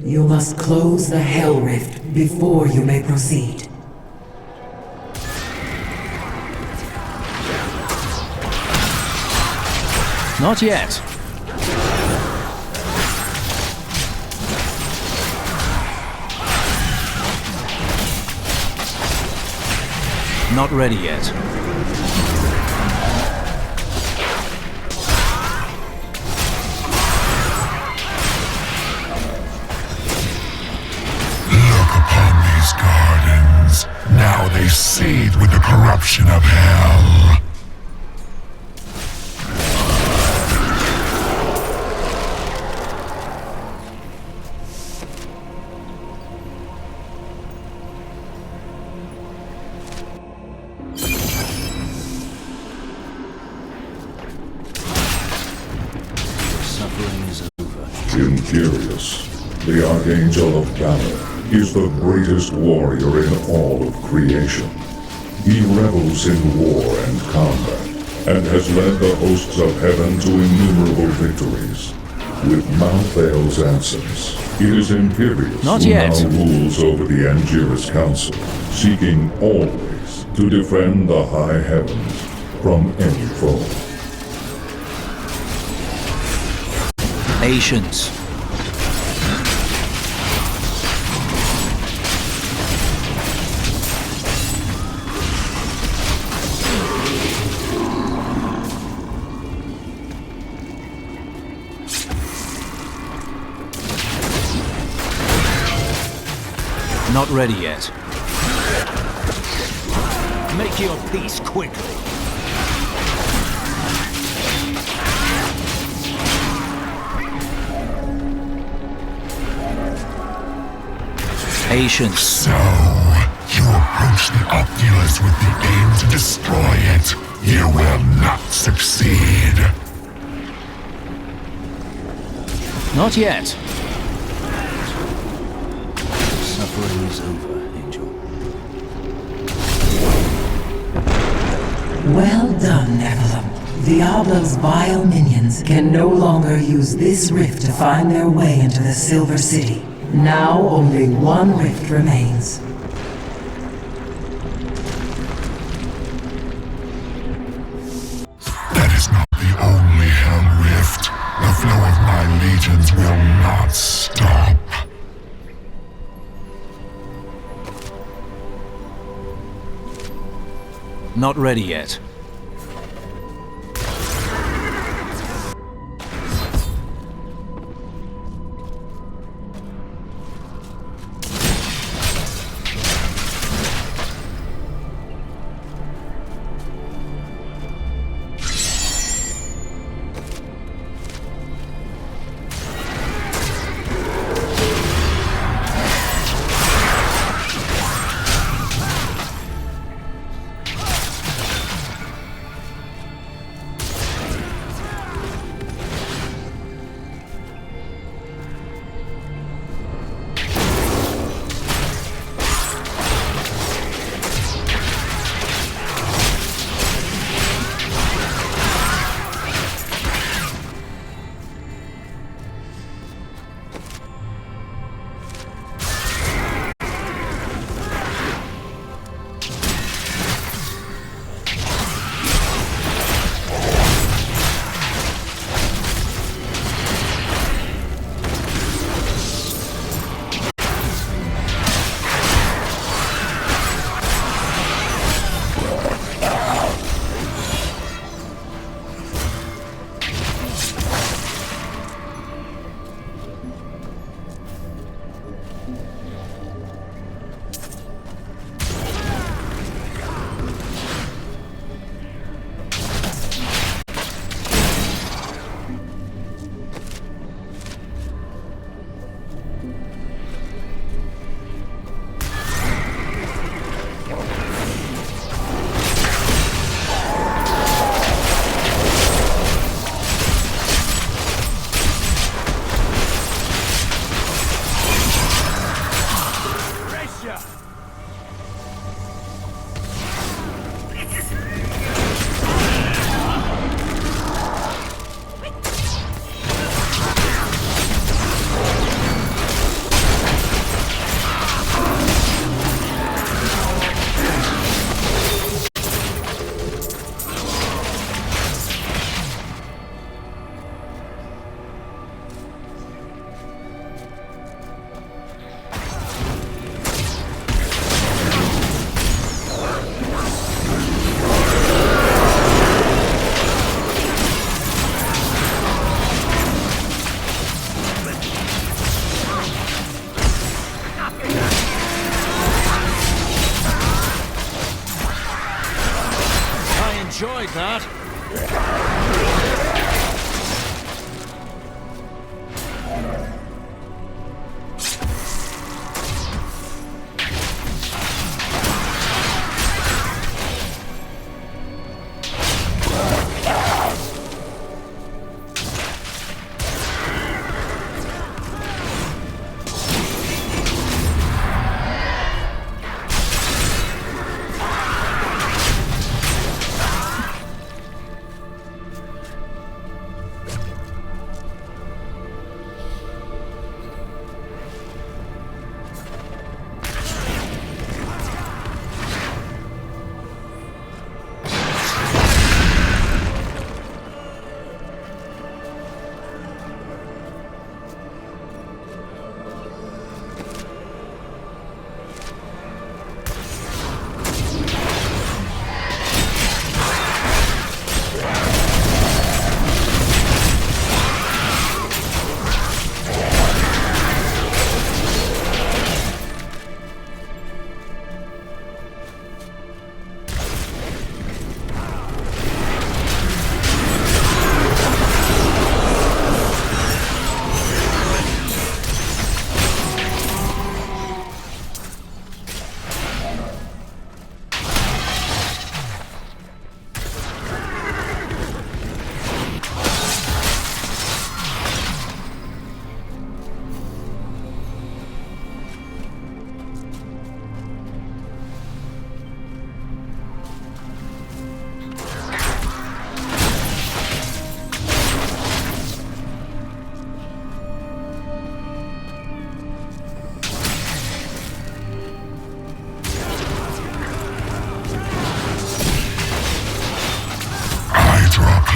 You must close the Hell Rift before you may proceed. Not yet. Not ready yet. Gardens. Now they seethe with the corruption of hell. Suffering is over. Imperious, the Archangel of Valor, is the greatest warrior in all of creation. He revels in war and combat, and has led the hosts of heaven to innumerable victories. With Mount Vale's absence, it is Imperious Not who yet. now rules over the Angiras Council, seeking always to defend the high heavens from any foe. Patience. Not ready yet. Make your peace quickly. Patience. So, you approach the Oculus with the aim to destroy it. You will not succeed. Not yet. Suffering is over, Angel. Well done, Nephilim. Diablo's vile minions can no longer use this rift to find their way into the Silver City. Now only one rift remains. That is not the only Hell Rift. The flow of my legions will not stop. Not ready yet.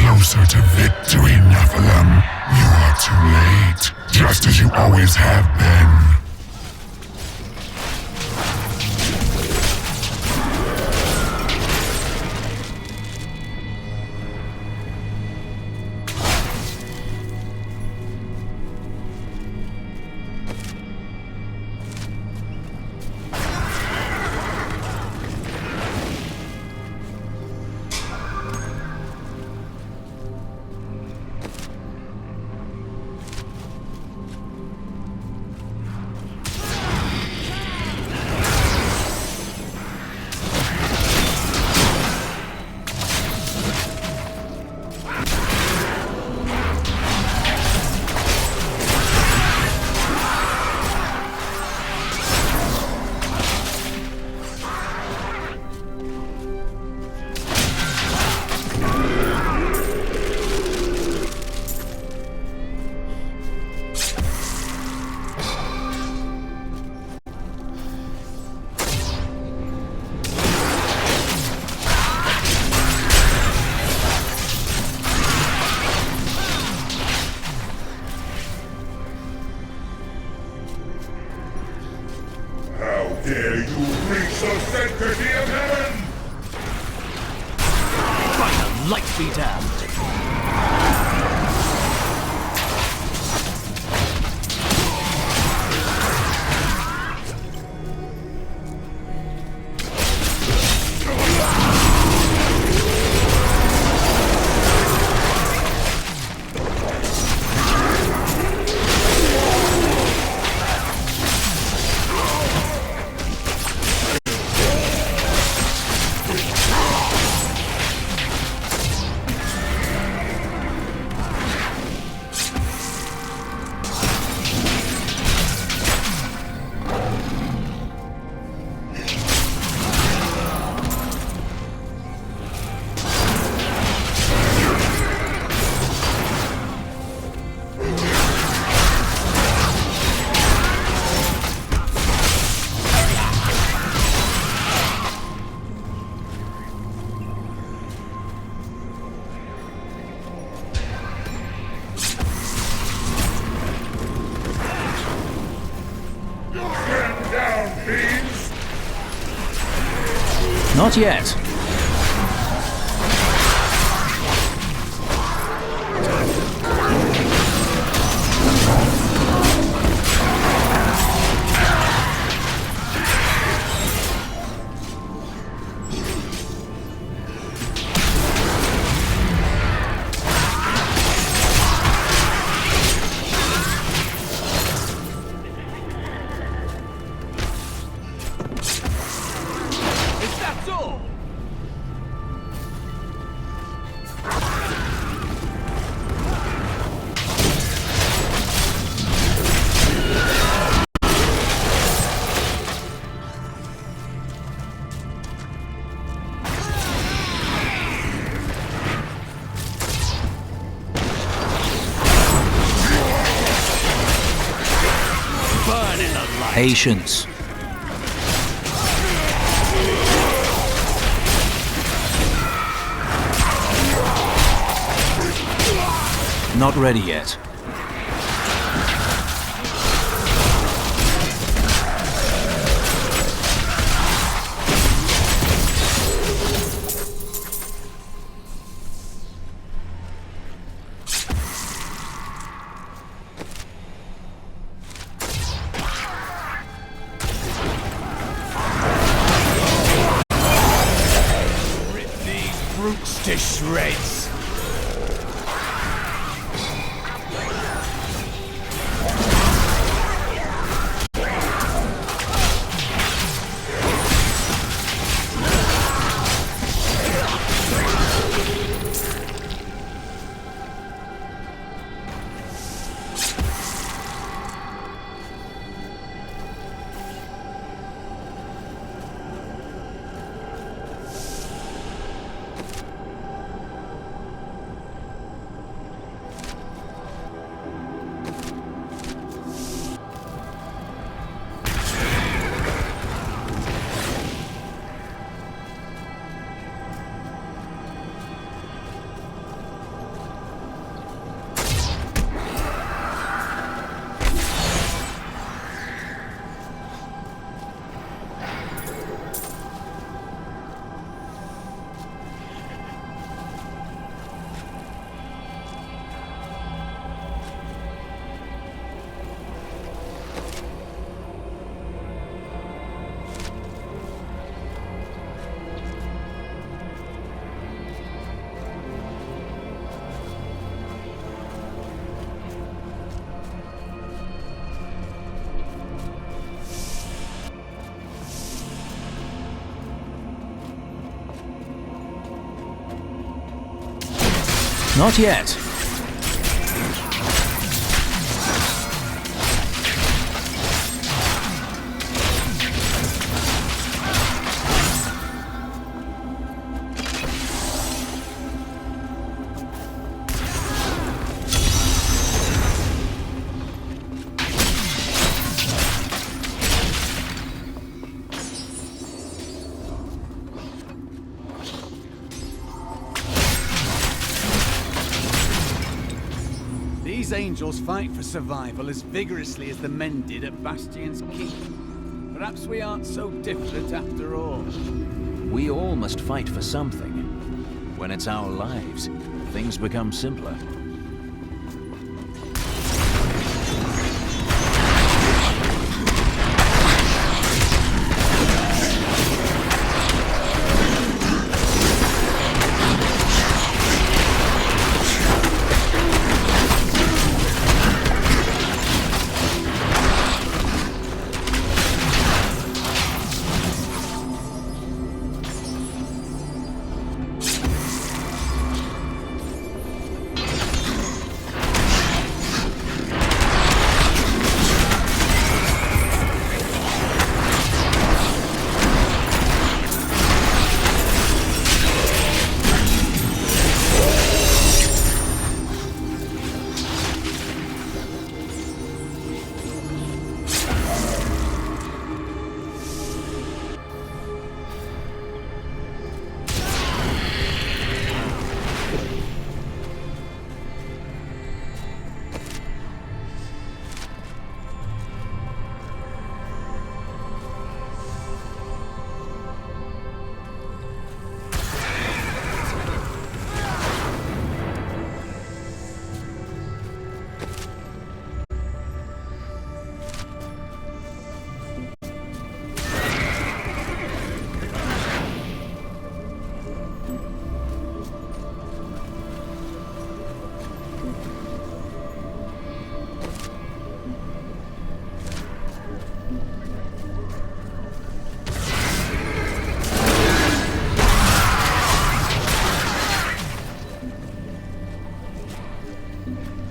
closer to victory, Nephilim. You are too late, just as you always have been. Dare you breach the sanctity of heaven? By the light be damned! Not yet. Patience. Not ready yet. To shreds. Not yet. These angels fight for survival as vigorously as the men did at Bastion's Keep. Perhaps we aren't so different after all. We all must fight for something. When it's our lives, things become simpler.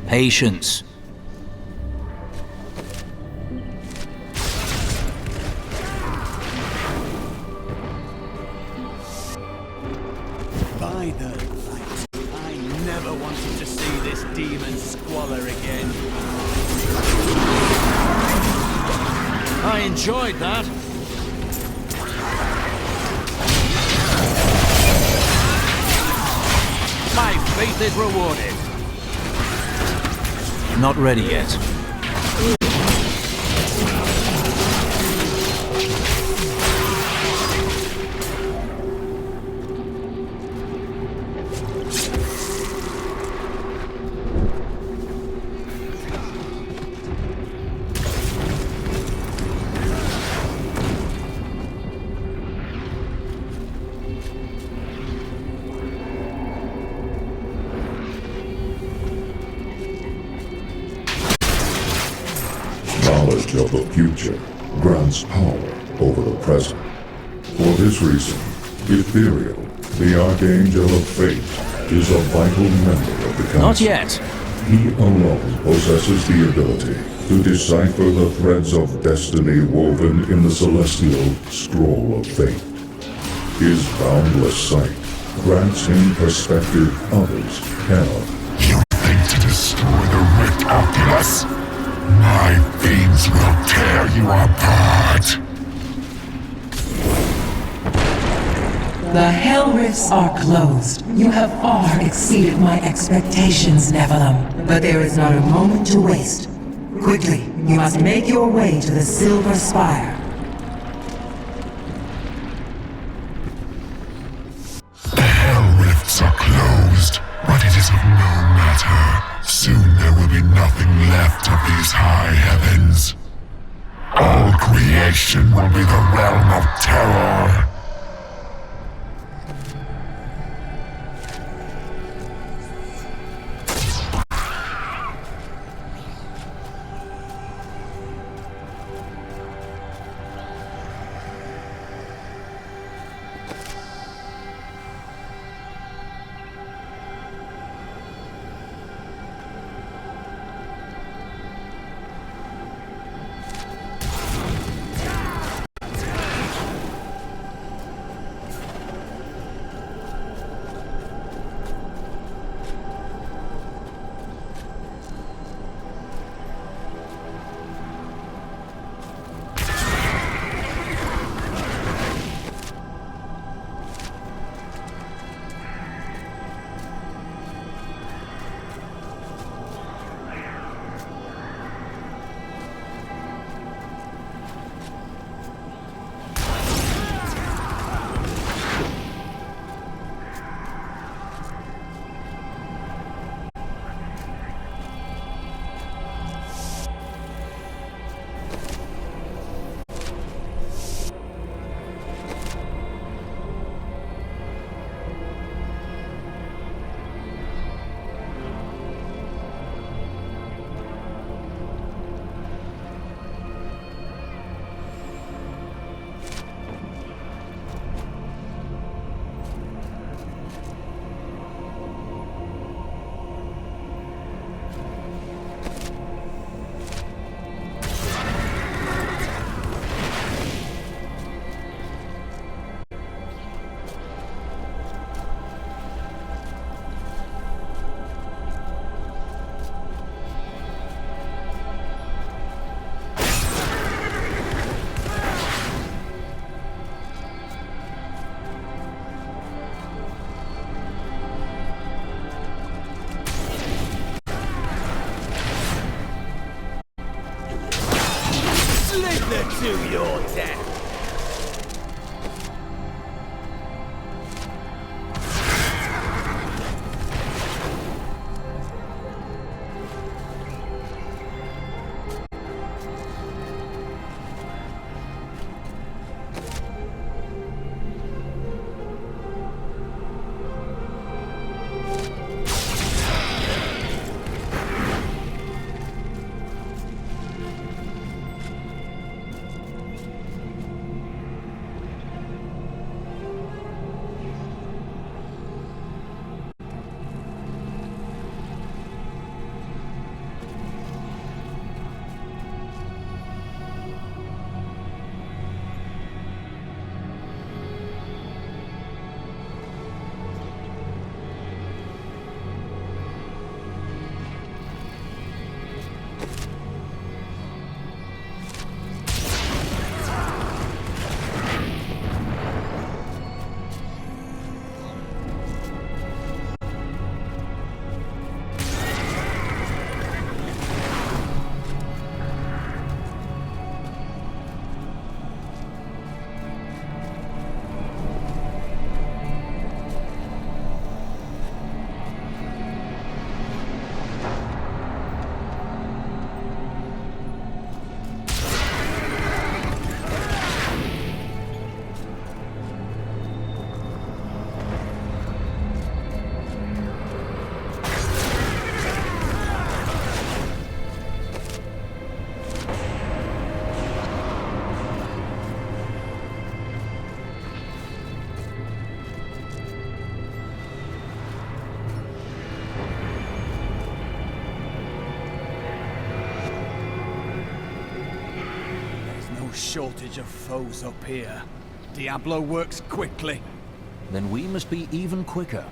Patience. By the light, I never wanted to see this demon squalor again. I enjoyed that. My faith is rewarded. Not ready yet. Knowledge of the future grants power over the present. For this reason, Ethereal, the Archangel of Fate, is a vital member of the Council. Not yet. He alone possesses the ability to decipher the threads of destiny woven in the celestial scroll of fate. His boundless sight grants him perspective others cannot. You think to destroy the Rift Oculus? My fiends will tear you apart! The Hell Rifts are closed. You have far exceeded my expectations, Nephilim. But there is not a moment to waste. Quickly, you must make your way to the Silver Spire. The Hell Rifts are closed, but it is of no matter. Soon there will be nothing left of these high heavens. All creation will be the realm of terror. Further to your death. Shortage of foes up here. Diablo works quickly. Then we must be even quicker.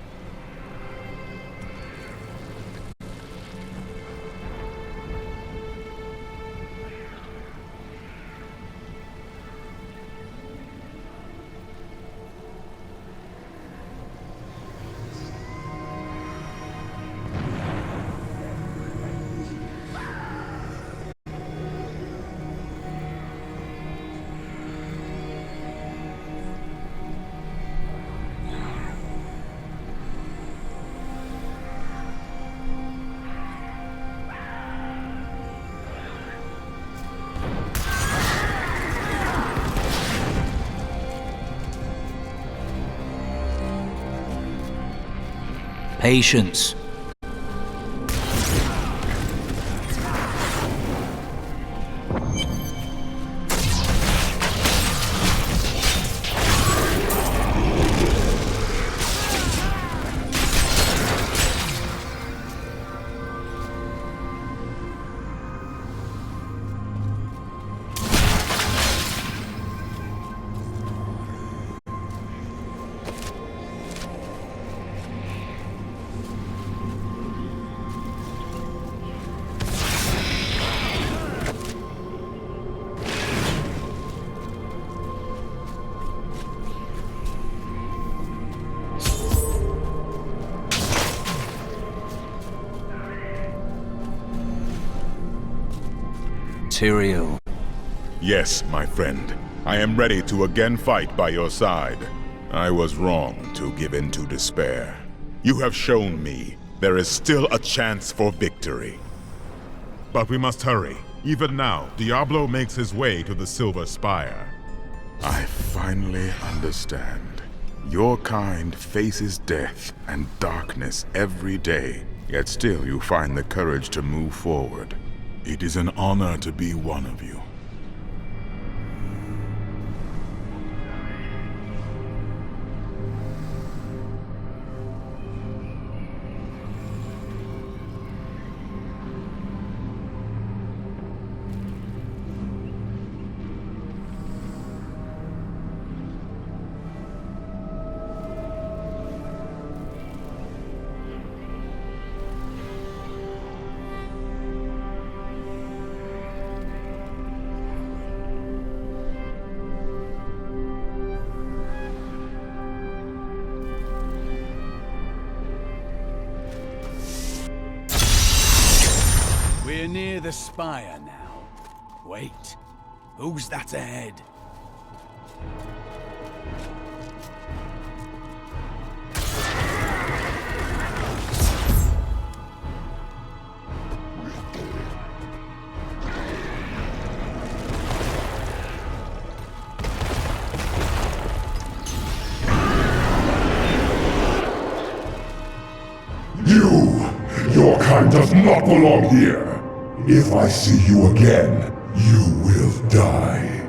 Patience. Tyrael. Yes, my friend. I am ready to again fight by your side. I was wrong to give in to despair. You have shown me there is still a chance for victory. But we must hurry. Even now, Diablo makes his way to the Silver Spire. I finally understand. Your kind faces death and darkness every day, yet still you find the courage to move forward. It is an honor to be one of you. We're near the spire now. Wait. Who's that ahead? Your kind does not belong here. If I see you again, you will die.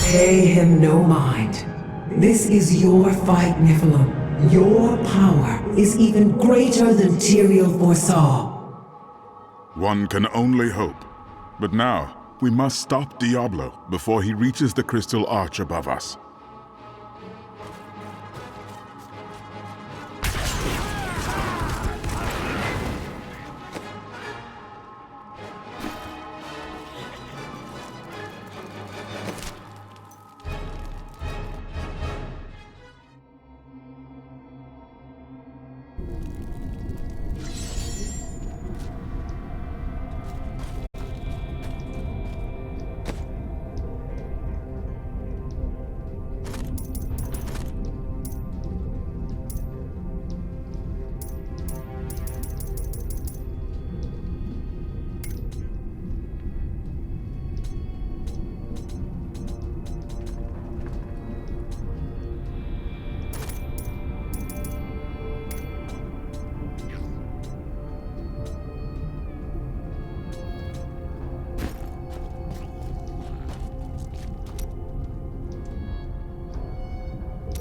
Pay him no mind. This is your fight, Nephilim. Your power is even greater than Tyrael foresaw. One can only hope. But now, we must stop Diablo before he reaches the crystal arch above us.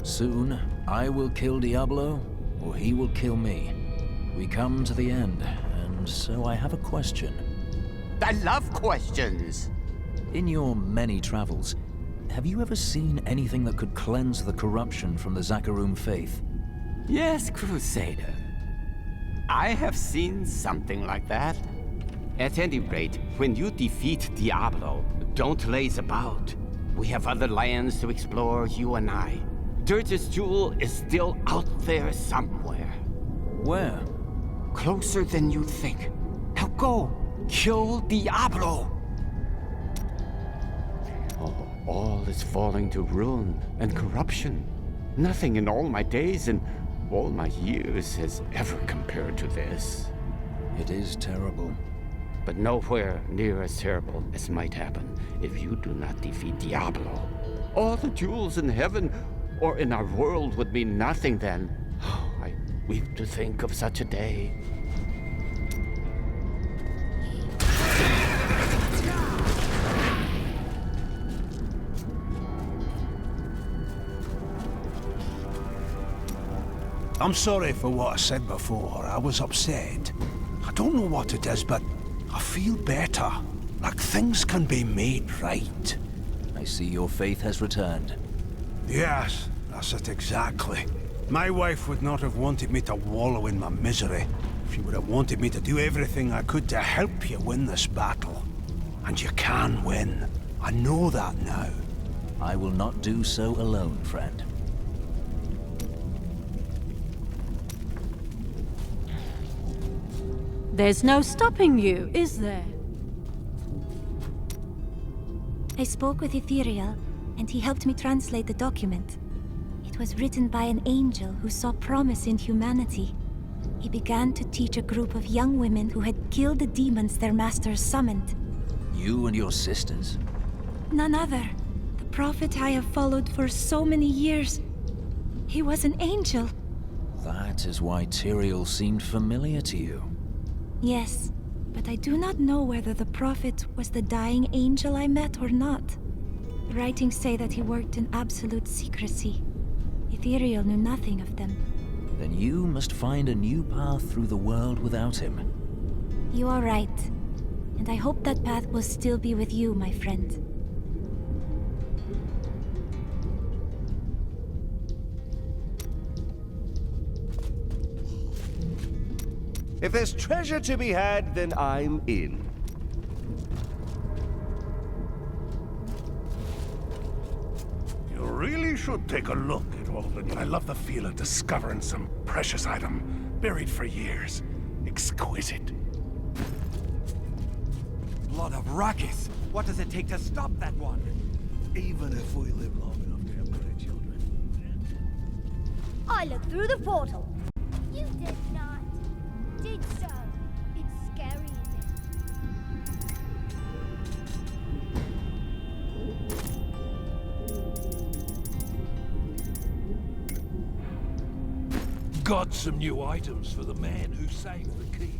Soon, I will kill Diablo, or he will kill me. We come to the end, and so I have a question. I love questions! In your many travels, have you ever seen anything that could cleanse the corruption from the Zakarum faith? Yes, Crusader. I have seen something like that. At any rate, when you defeat Diablo, don't laze about. We have other lands to explore, you and I. Dirge's jewel is still out there somewhere. Where? Closer than you think. Now go! Kill Diablo! Oh, all is falling to ruin and corruption. Nothing in all my days and all my years has ever compared to this. It is terrible. But nowhere near as terrible as might happen if you do not defeat Diablo. All the jewels in heaven or in our world would mean nothing then. Oh, I weep to think of such a day. I'm sorry for what I said before. I was upset. I don't know what it is, but I feel better. Like things can be made right. I see your faith has returned. Yes, that's it exactly. My wife would not have wanted me to wallow in my misery. She would have wanted me to do everything I could to help you win this battle. And you can win. I know that now. I will not do so alone, friend. There's no stopping you, is there? I spoke with Ethereal, and he helped me translate the document. It was written by an angel who saw promise in humanity. He began to teach a group of young women who had killed the demons their masters summoned. You and your sisters? None other. The prophet I have followed for so many years. He was an angel. That is why Tyrael seemed familiar to you. Yes, but I do not know whether the prophet was the dying angel I met or not. The writings say that he worked in absolute secrecy. Ethereal knew nothing of them. Then you must find a new path through the world without him. You are right. And I hope that path will still be with you, my friend. If there's treasure to be had, then I'm in. You really should take a look at all the... I love the feel of discovering some precious item. buried for years. Exquisite. Blood of Rakis! What does it take to stop that one? Even if we live long enough to have grandchildren. I looked through the portal. You did not. Did so. It's scary, isn't it? Got some new items for the man who saved the key.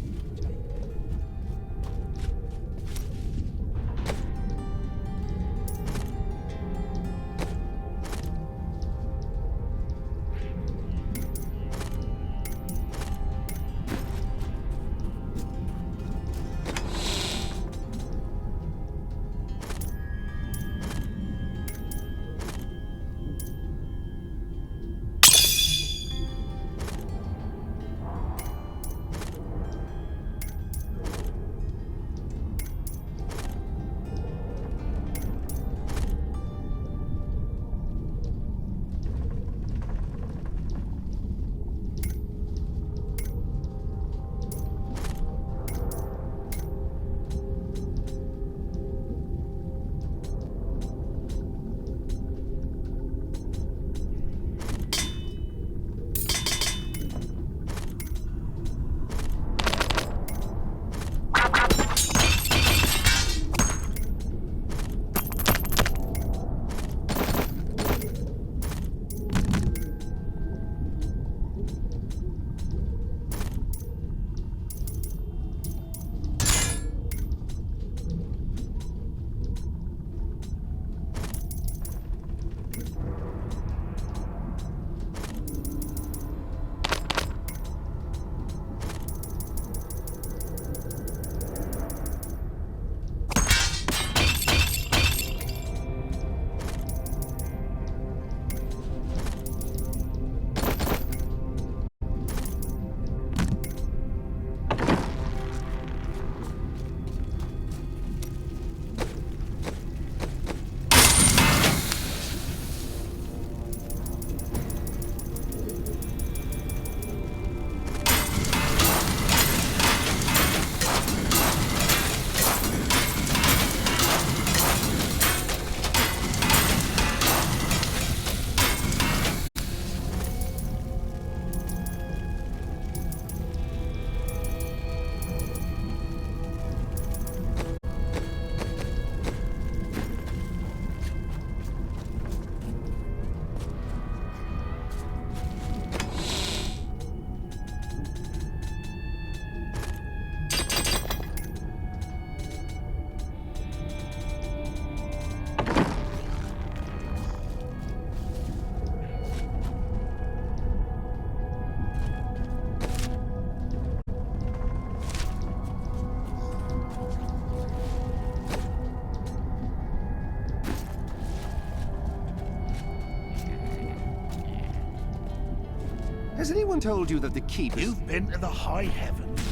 Has anyone told you that the keep is... You've been to the high heavens.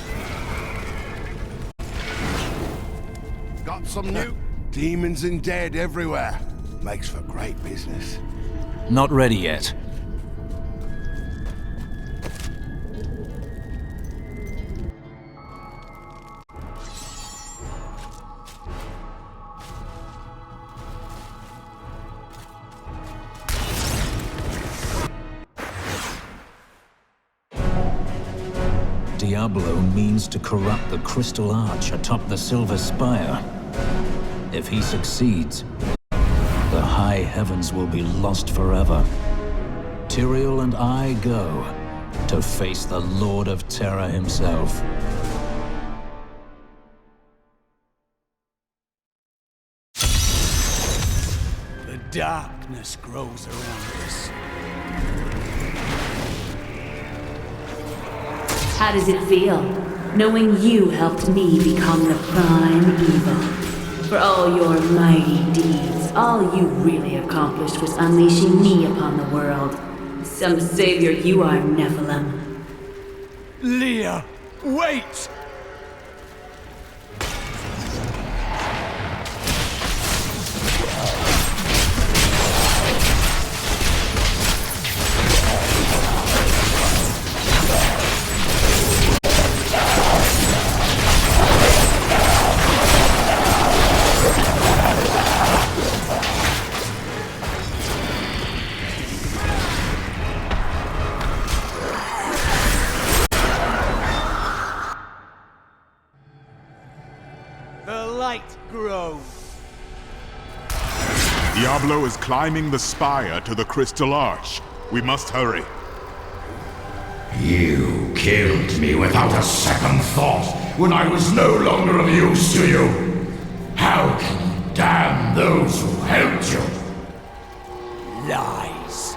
Got some new demons and dead everywhere. Makes for great business. Not ready yet. Diablo means to corrupt the crystal arch atop the silver spire. If he succeeds, the high heavens will be lost forever. Tyrael and I go to face the Lord of Terror himself. The darkness grows around us. How does it feel, knowing you helped me become the prime evil? For all your mighty deeds, all you really accomplished was unleashing me upon the world. Some savior you are, Nephilim. Leah, wait! grown. Diablo is climbing the spire to the Crystal Arch. We must hurry. You killed me without a second thought when I was no longer of use to you. How can you damn those who helped you? Lies.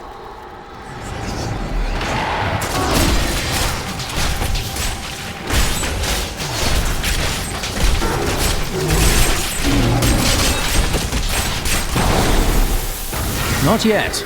Not yet.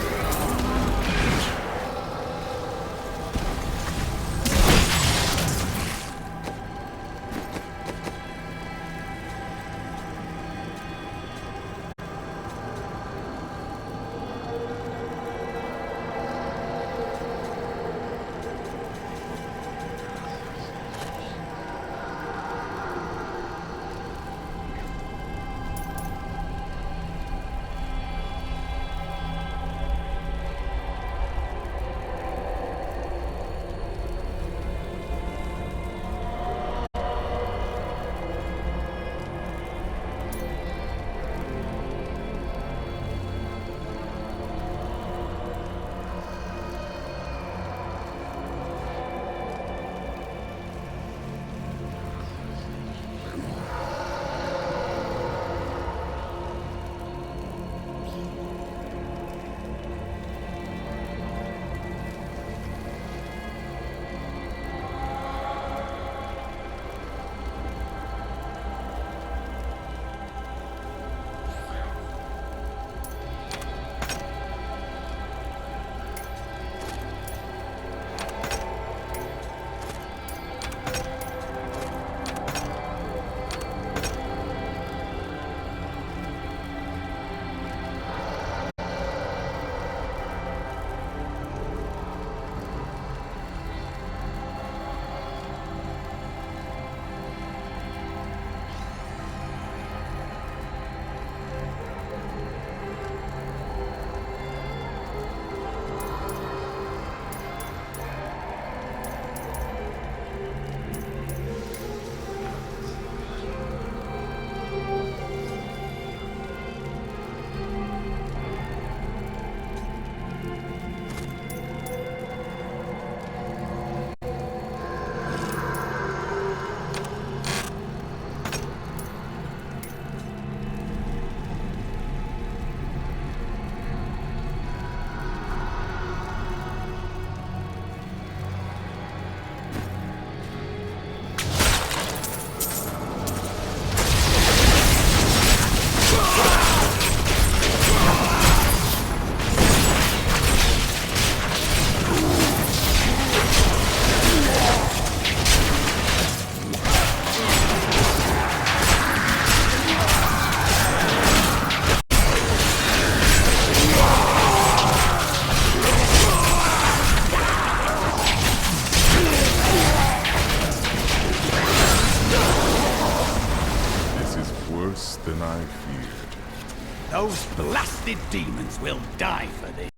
Than I feared. Those blasted demons will die for this.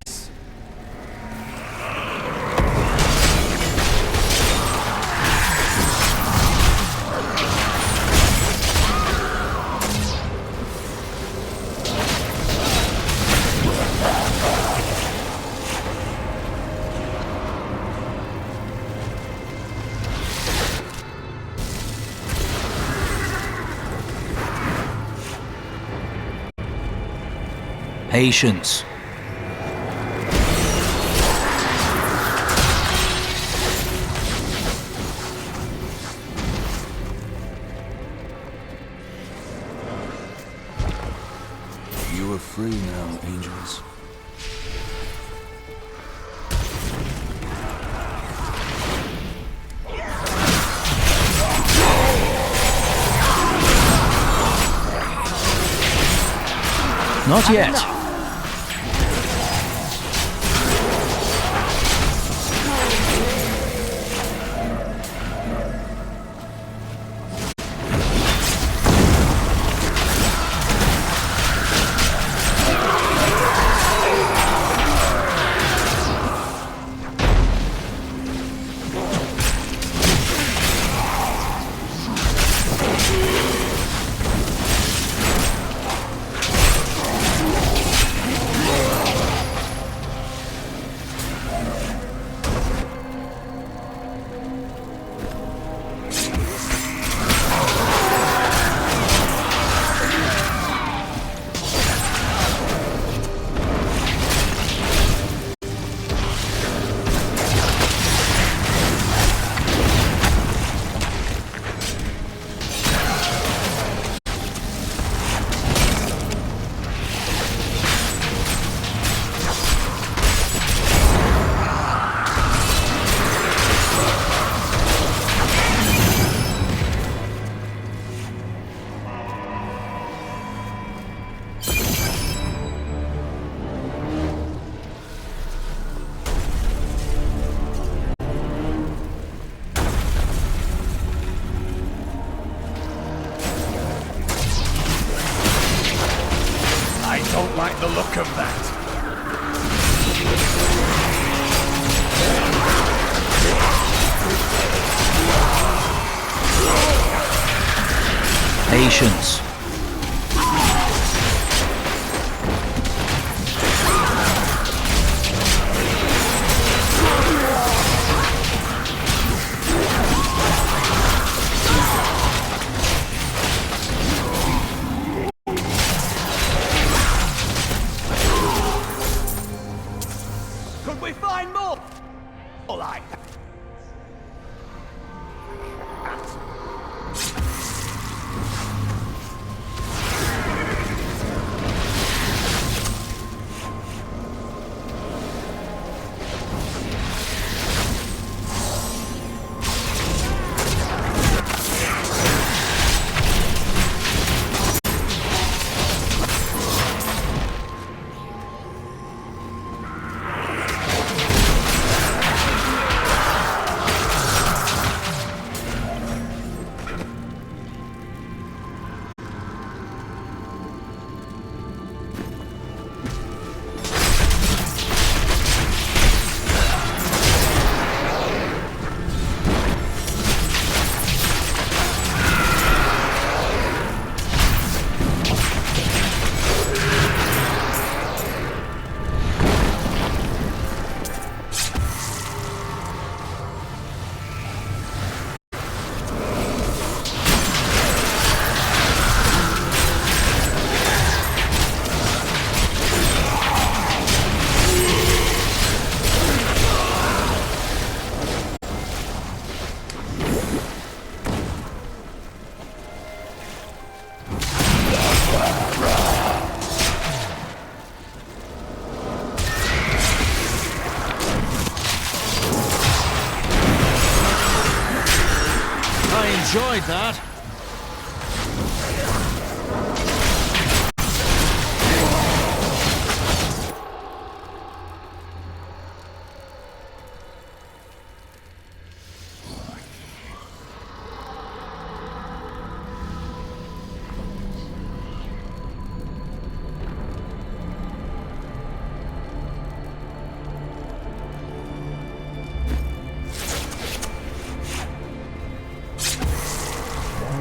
Patience. You are free now, angels. Not yet. patience. Could we find more? Like that. Enjoyed that.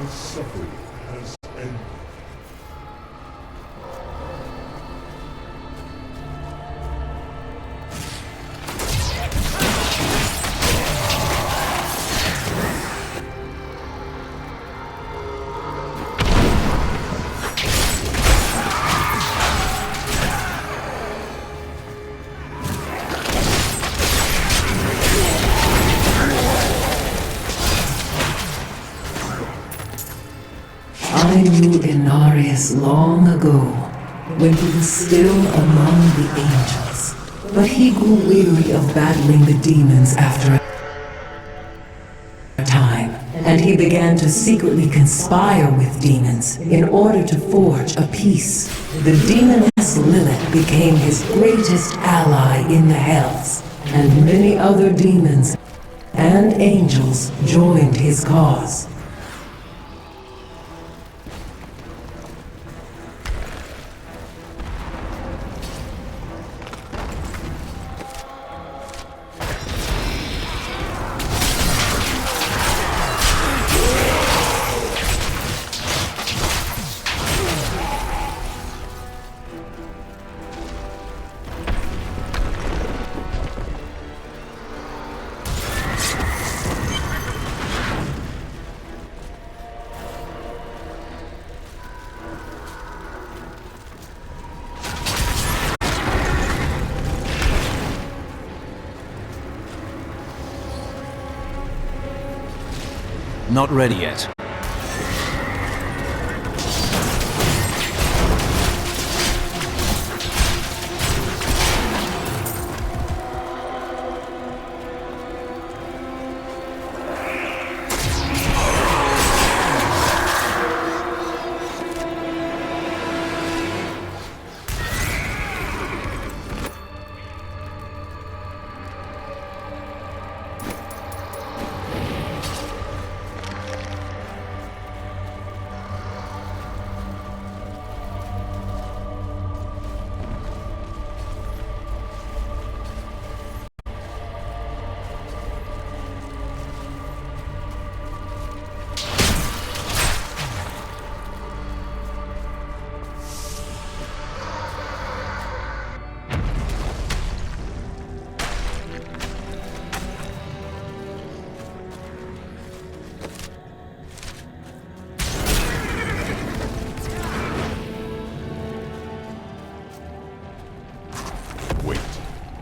Suffering has ended. I knew Inarius long ago, when he was still among the angels. But he grew weary of battling the demons after a time, and he began to secretly conspire with demons in order to forge a peace. The demoness Lilith became his greatest ally in the Hells, and many other demons and angels joined his cause. Not ready yet.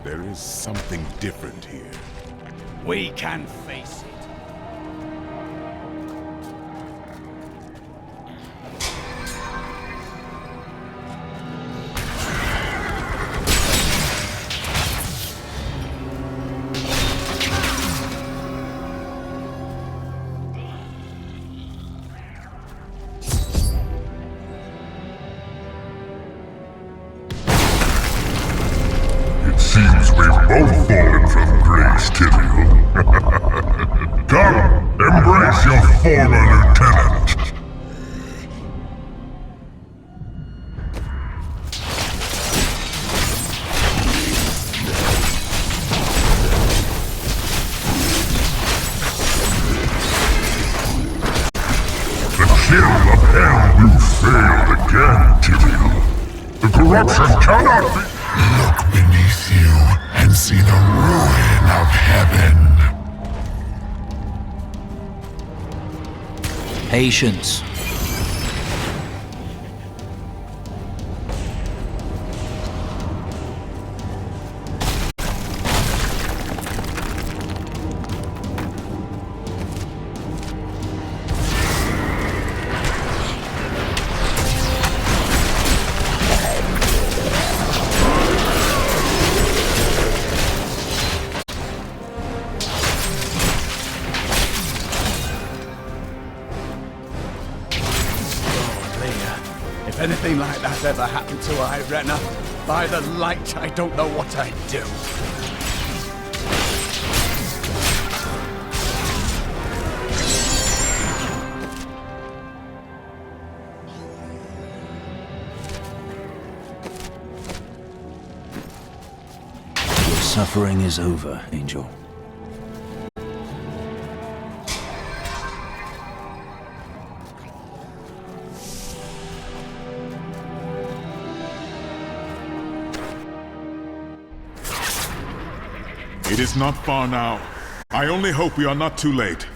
There is something different here. We can face it. Seems we've both fallen from grace, Tyrael. Come, embrace your former lieutenant. The kill of hell, you failed again, Tyrael. The corruption cannot be... Look beneath you and see the ruin of heaven. Patience. If anything like that ever happened to Irena, by the light, I don't know what I'd do. Your suffering is over, Angel. It is not far now. I only hope we are not too late.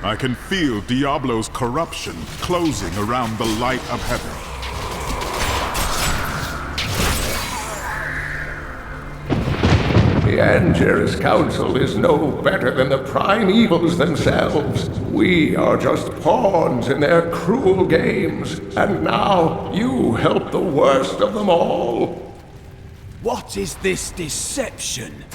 I can feel Diablo's corruption closing around the light of heaven. The Anger's Council is no better than the prime evils themselves. We are just pawns in their cruel games, and now you help the worst of them all. What is this deception?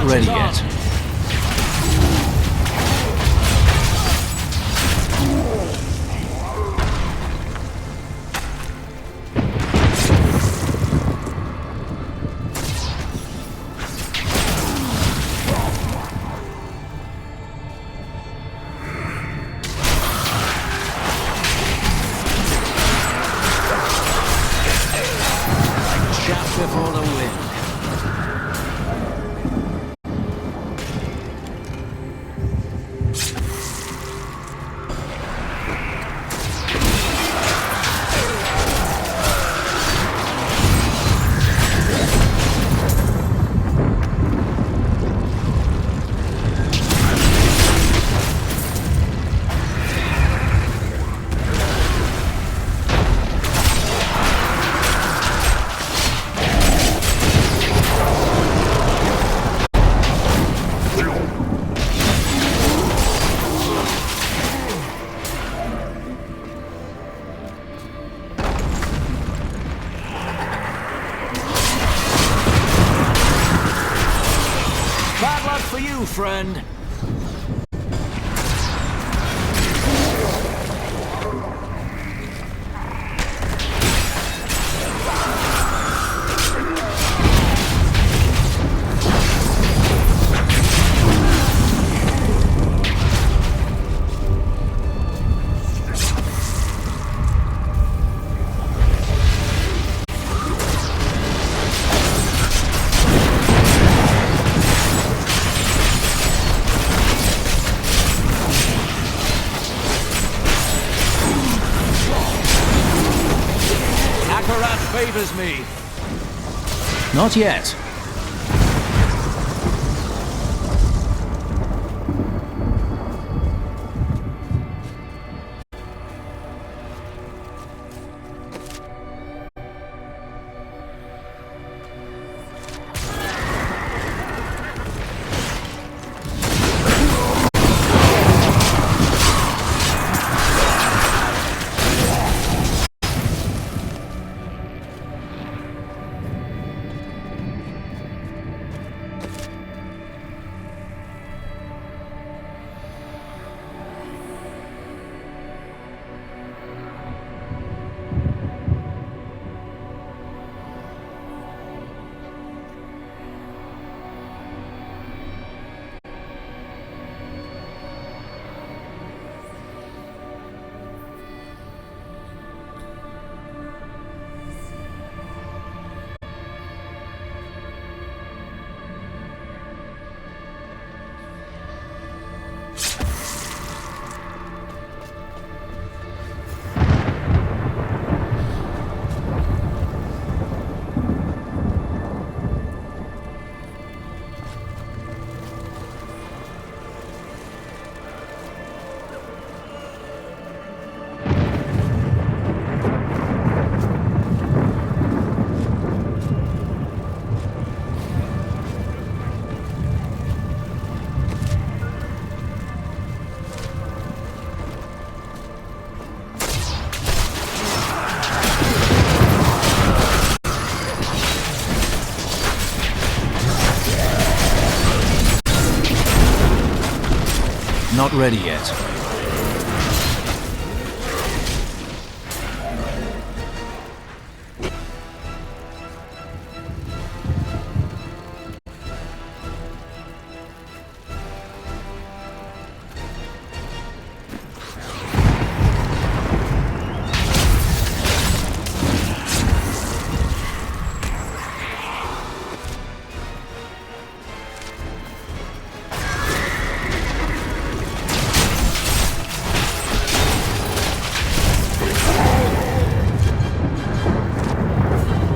ready yet. Before the wind. For you, friend. Favors me. Not yet. Not ready yet.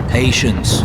Patience.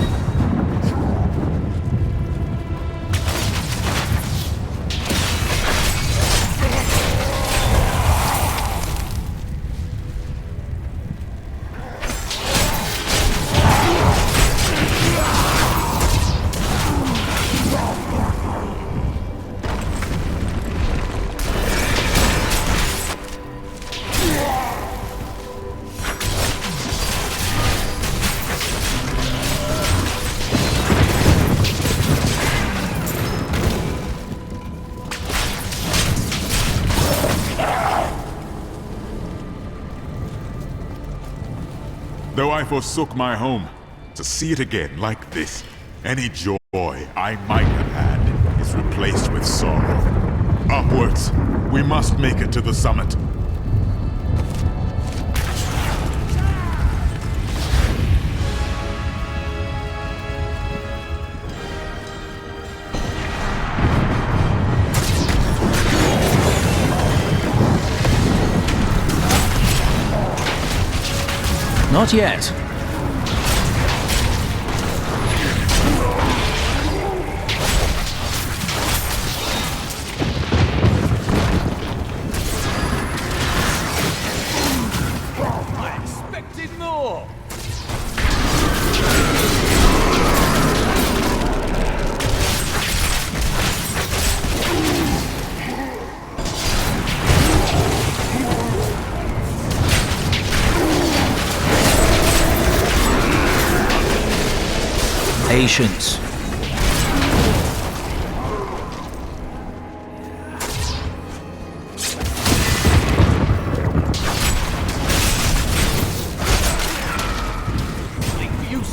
Though I forsook my home, to see it again like this, any joy I might have had is replaced with sorrow. Upwards! We must make it to the summit. Not yet. I expected more! Patience.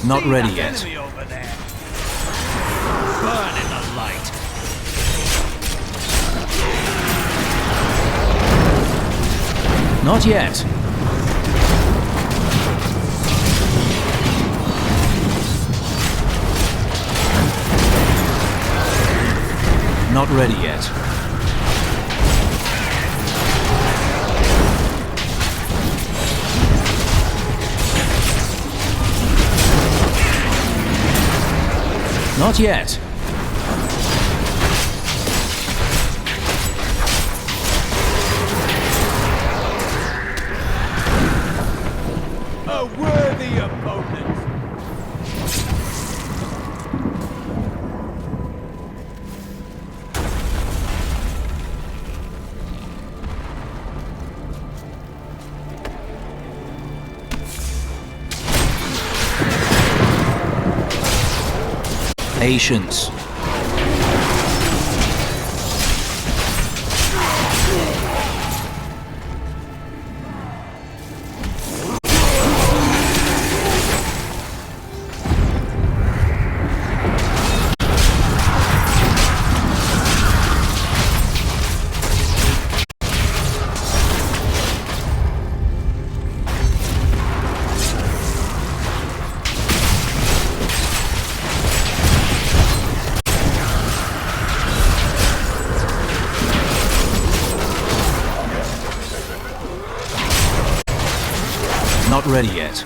Not ready yet. Enemy over there. Burn in the light. Not yet. Not ready yet. Not yet. A worthy opponent. Patience. Not ready yet.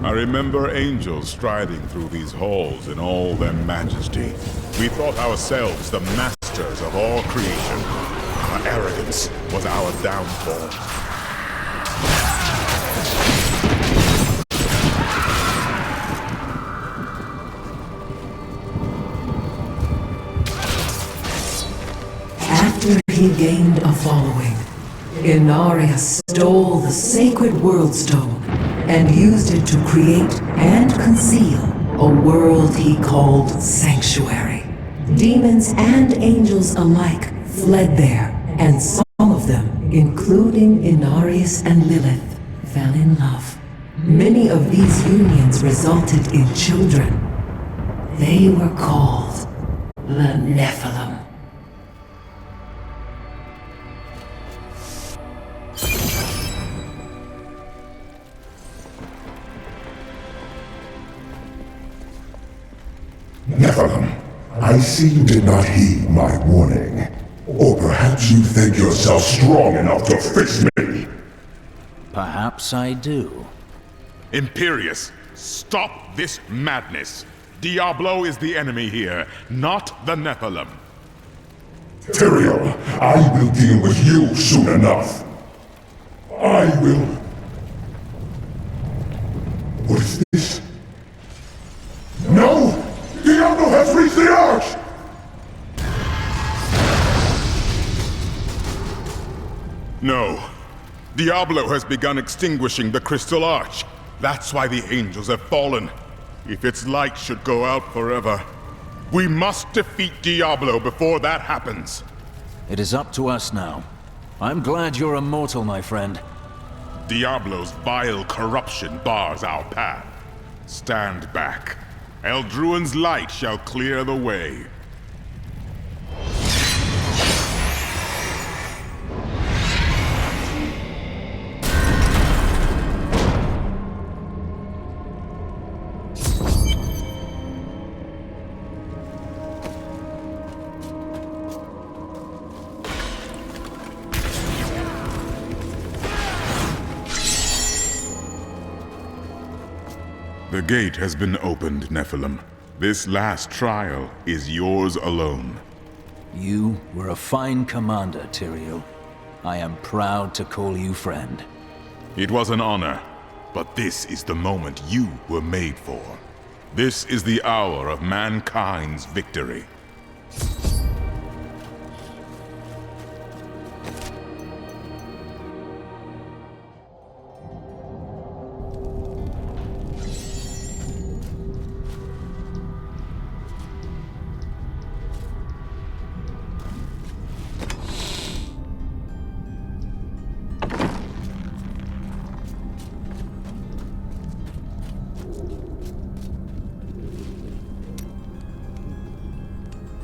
I remember angels striding through these halls in all their majesty. We thought ourselves the masters of all creation. Our arrogance was our downfall. After he gained a following, Inarius stole the sacred World Stone and used it to create and conceal a world he called Sanctuary. Demons and angels alike fled there, and some of them, including Inarius and Lilith, fell in love. Many of these unions resulted in children. They were called the Nephilim. Nephilim, I see you did not heed my warning. Or perhaps you think yourself strong enough to face me. Perhaps I do. Imperius, stop this madness. Diablo is the enemy here, not the Nephilim. Tyrael, I will deal with you soon enough. I will... What is this? No! Diablo has reached the arch! Diablo has begun extinguishing the Crystal Arch. That's why the angels have fallen. If its light should go out forever, we must defeat Diablo before that happens. It is up to us now. I'm glad you're immortal, my friend. Diablo's vile corruption bars our path. Stand back. Eldruin's light shall clear the way. The gate has been opened, Nephilim. This last trial is yours alone. You were a fine commander, Tyrael. I am proud to call you friend. It was an honor, but this is the moment you were made for. This is the hour of mankind's victory.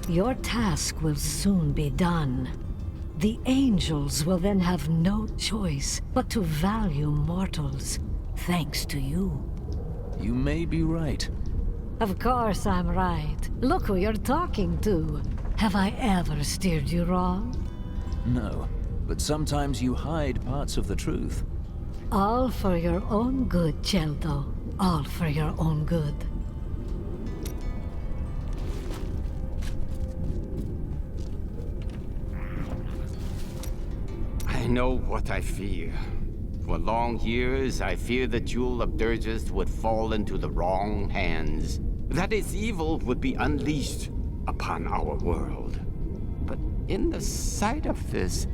Your task will soon be done. The angels will then have no choice but to value mortals, thanks to you. You may be right. Of course I'm right. Look who you're talking to. Have I ever steered you wrong? No, but sometimes you hide parts of the truth. All for your own good, Chelto. All for your own good. I know what I fear. For long years, I feared the Jewel of Dirges would fall into the wrong hands. That its evil would be unleashed upon our world. But in the sight of this,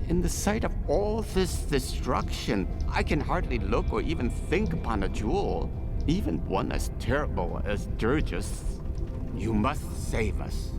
in the sight of all this destruction, I can hardly look or even think upon a jewel, even one as terrible as Dirges. You must save us.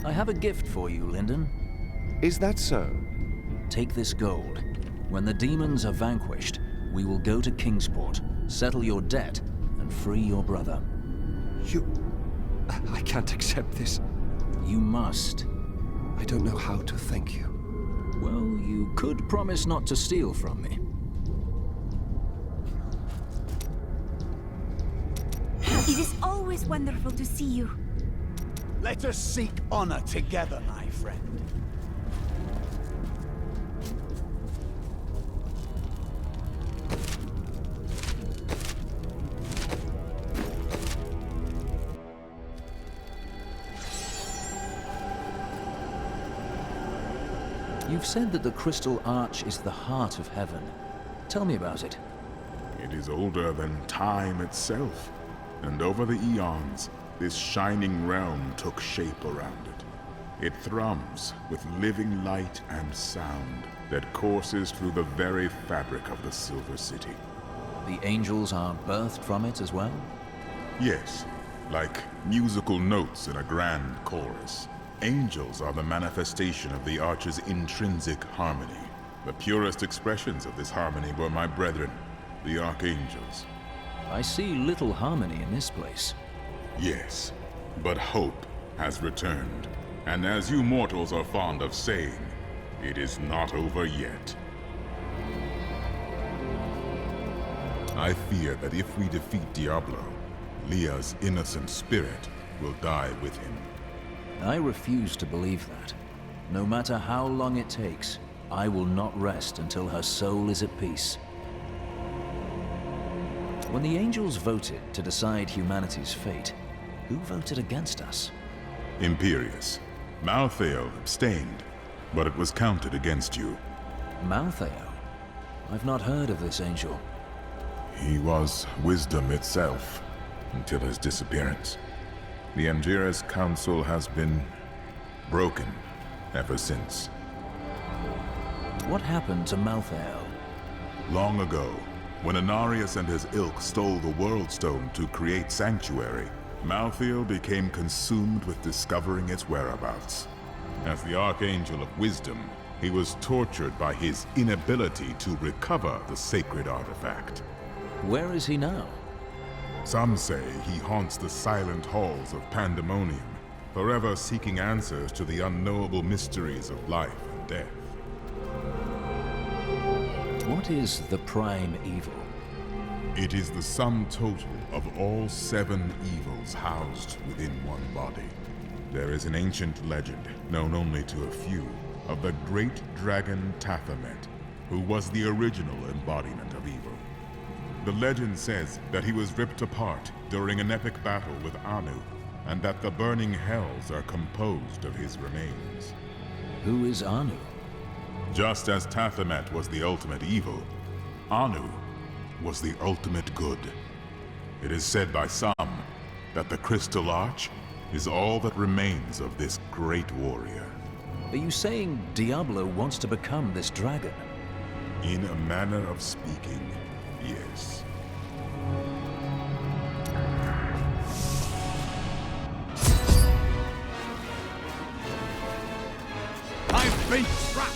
I have a gift for you, Lyndon. Is that so? Take this gold. When the demons are vanquished, we will go to Kingsport, settle your debt, and free your brother. I can't accept this. You must. I don't know how to thank you. Well, you could promise not to steal from me. It is always wonderful to see you. Let us seek honor together, my friend. You've said that the Crystal Arch is the heart of heaven. Tell me about it. It is older than time itself, and over the eons, this shining realm took shape around it. It thrums with living light and sound that courses through the very fabric of the Silver City. The angels are birthed from it as well? Yes, like musical notes in a grand chorus. Angels are the manifestation of the Arch's intrinsic harmony. The purest expressions of this harmony were my brethren, the Archangels. I see little harmony in this place. Yes, but hope has returned. And as you mortals are fond of saying, it is not over yet. I fear that if we defeat Diablo, Leah's innocent spirit will die with him. I refuse to believe that. No matter how long it takes, I will not rest until her soul is at peace. When the angels voted to decide humanity's fate, who voted against us? Imperius. Malthael abstained, but it was counted against you. Malthael? I've not heard of this angel. He was wisdom itself, until his disappearance. The Angiras Council has been broken ever since. What happened to Malthael? Long ago, when Anarius and his ilk stole the World Stone to create Sanctuary, Malthael became consumed with discovering its whereabouts. As the Archangel of Wisdom, he was tortured by his inability to recover the sacred artifact. Where is he now? Some say he haunts the silent halls of Pandemonium, forever seeking answers to the unknowable mysteries of life and death. What is the Prime Evil? It is the sum total of all 7 evils housed within one body. There is an ancient legend, known only to a few, of the great dragon Tathamet, who was the original embodiment of evil. The legend says that he was ripped apart during an epic battle with Anu, and that the burning hells are composed of his remains. Who is Anu? Just as Tathamet was the ultimate evil, Anu was the ultimate good. It is said by some that the Crystal Arch is all that remains of this great warrior. Are you saying Diablo wants to become this dragon? In a manner of speaking, yes. I've been trapped!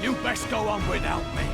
You best go on without me.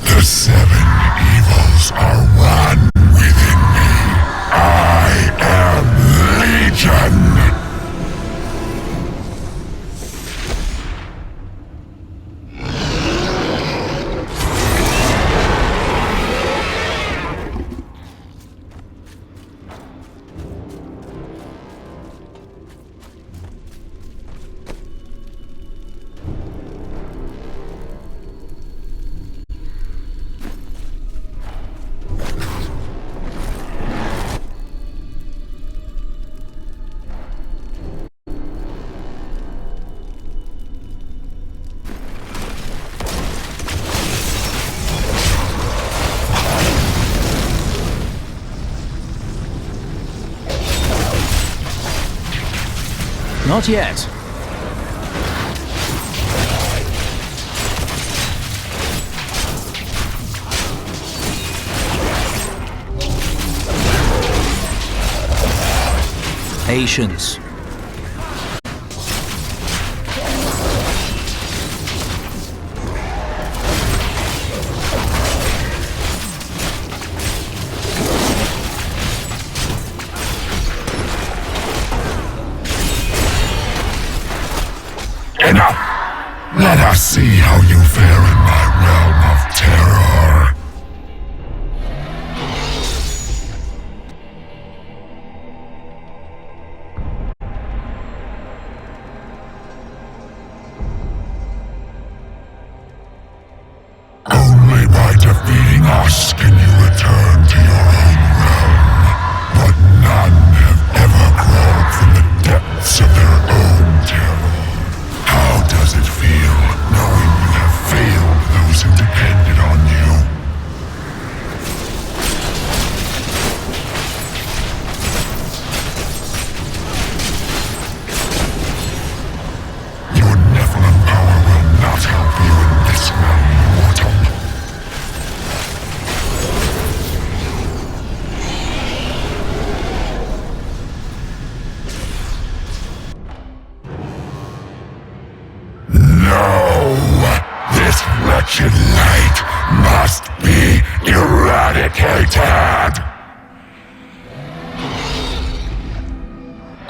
The 7 evils are one within me. I am Legion. Not yet. Patience. Enough! Let us see how you fare in my realm of terror. Only by defeating us can you return to your own realm. But none have ever crawled from the depths of their own terror. How does it feel knowing you have failed those who depended on you? Your Nephilim power will not help you in this realm, mortal. No! This wretched light must be eradicated!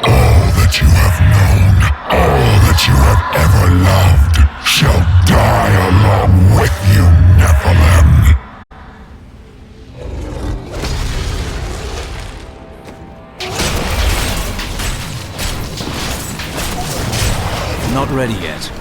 All that you have known, all that you have ever loved, shall die along with you, Nephilim! Not ready yet.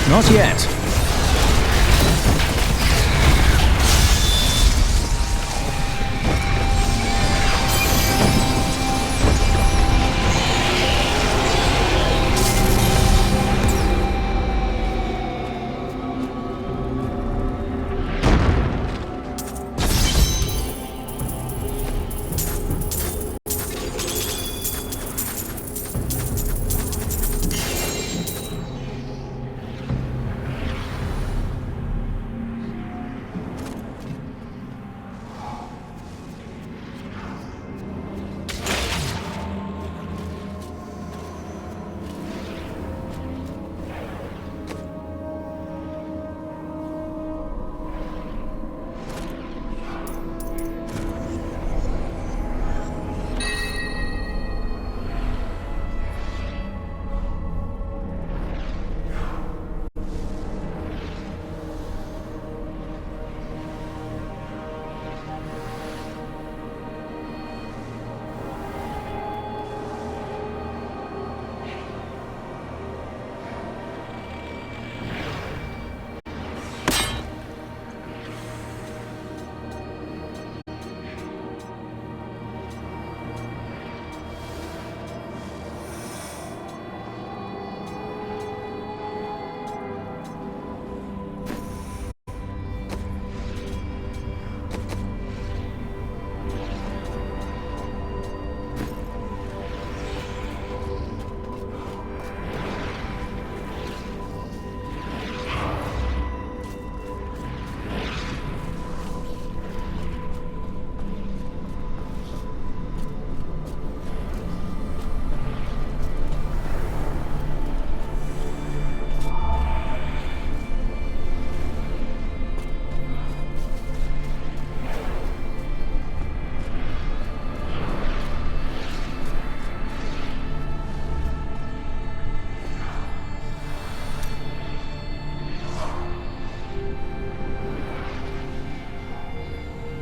Not yet.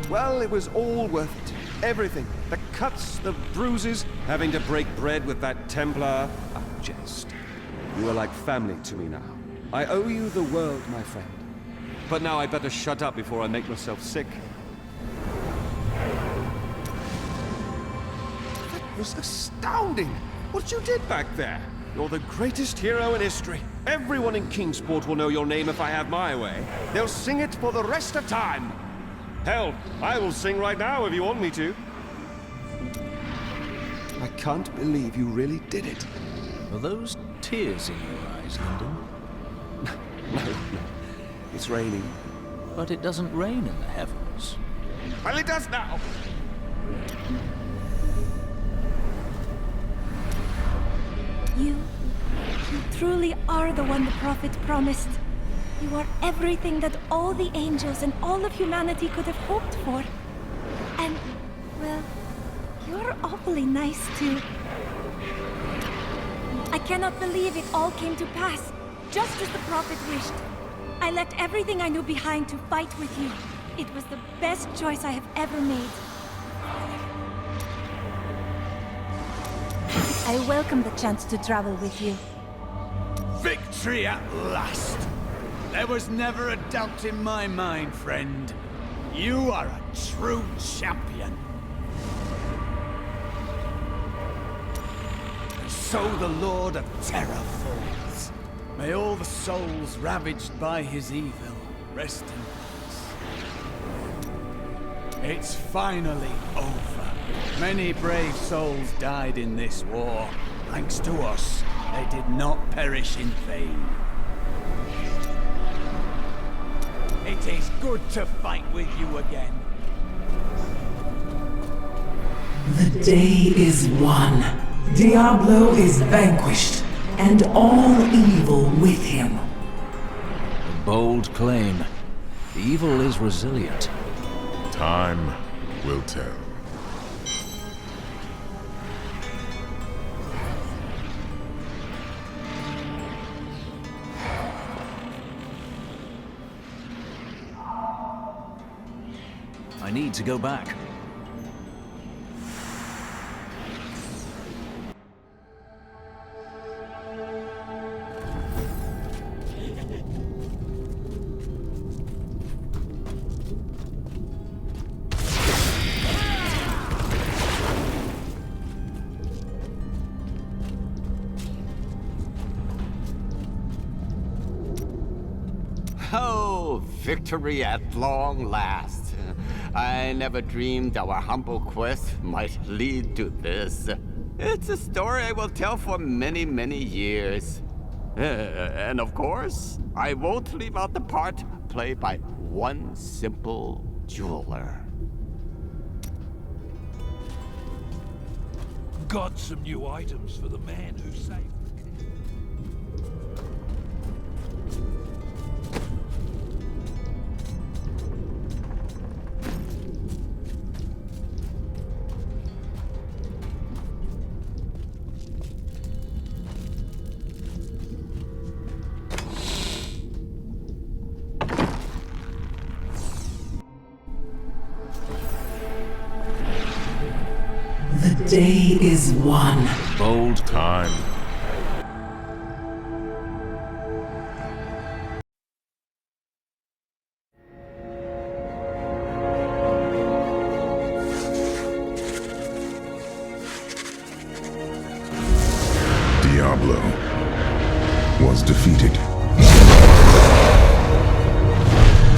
Well, it was all worth it. Everything. The cuts, the bruises, having to break bread with that Templar. A jest. You are like family to me now. I owe you the world, my friend. But now I better shut up before I make myself sick. That was astounding! What you did back there! You're the greatest hero in history. Everyone in Kingsport will know your name if I have my way. They'll sing it for the rest of time. Hell, I will sing right now if you want me to. I can't believe you really did it. Are those tears in your eyes, Lyndon? No. It's raining. But it doesn't rain in the heavens. Well, it does now. You truly are the one the prophet promised. You are everything that all the angels and all of humanity could have hoped for. And, well, you're awfully nice too. I cannot believe it all came to pass, just as the prophet wished. I left everything I knew behind to fight with you. It was the best choice I have ever made. I welcome the chance to travel with you. Victory at last! There was never a doubt in my mind, friend. You are a true champion. And so the Lord of Terror falls. May all the souls ravaged by his evil rest in peace. It's finally over. Many brave souls died in this war. Thanks to us, they did not perish in vain. It is good to fight with you again. The day is won. Diablo is vanquished, and all evil with him. Bold claim. Evil is resilient. Time will tell. I need to go back. Oh, victory at long last. I never dreamed our humble quest might lead to this. It's a story I will tell for many, many years. And of course, I won't leave out the part played by one simple jeweler. Got some new items for the man who saved. The day is won. Bold time. Diablo was defeated.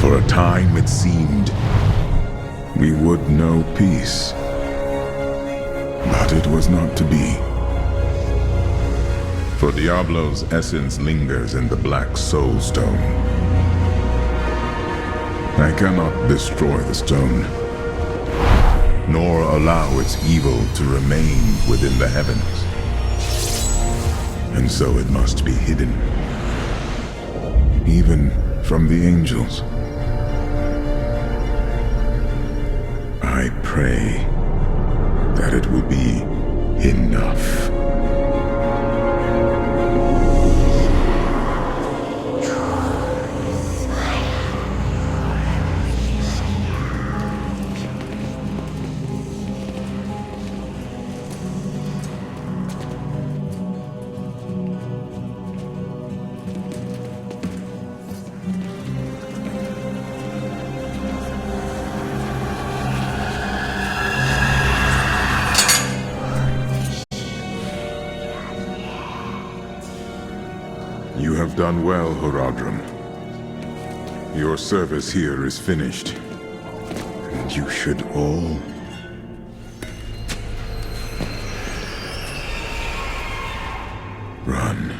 For a time it seemed we would know peace. But it was not to be. For Diablo's essence lingers in the Black Soul Stone. I cannot destroy the stone, nor allow its evil to remain within the heavens. And so it must be hidden, even from the angels. I pray that it will be enough. You have done well, Horadrim. Your service here is finished. And you should all run.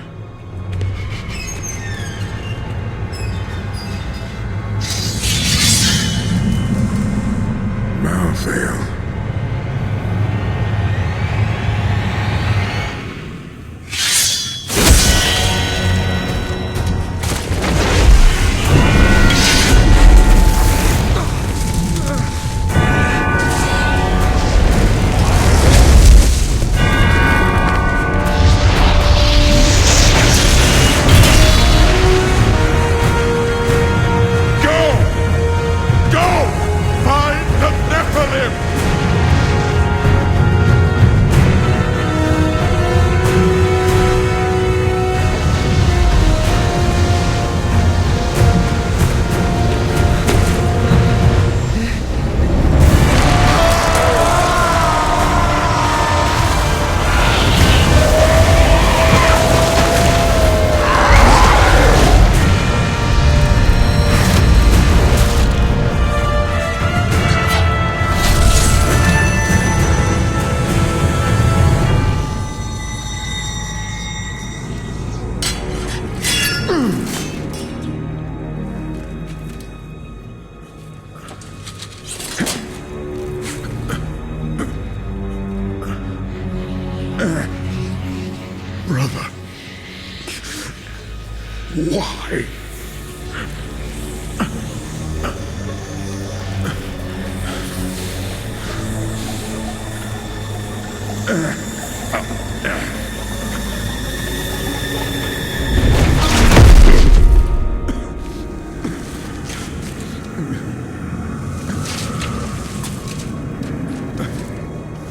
Brother. Why?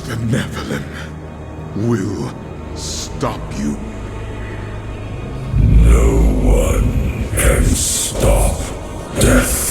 The Nephilim will stop you. No one can stop death.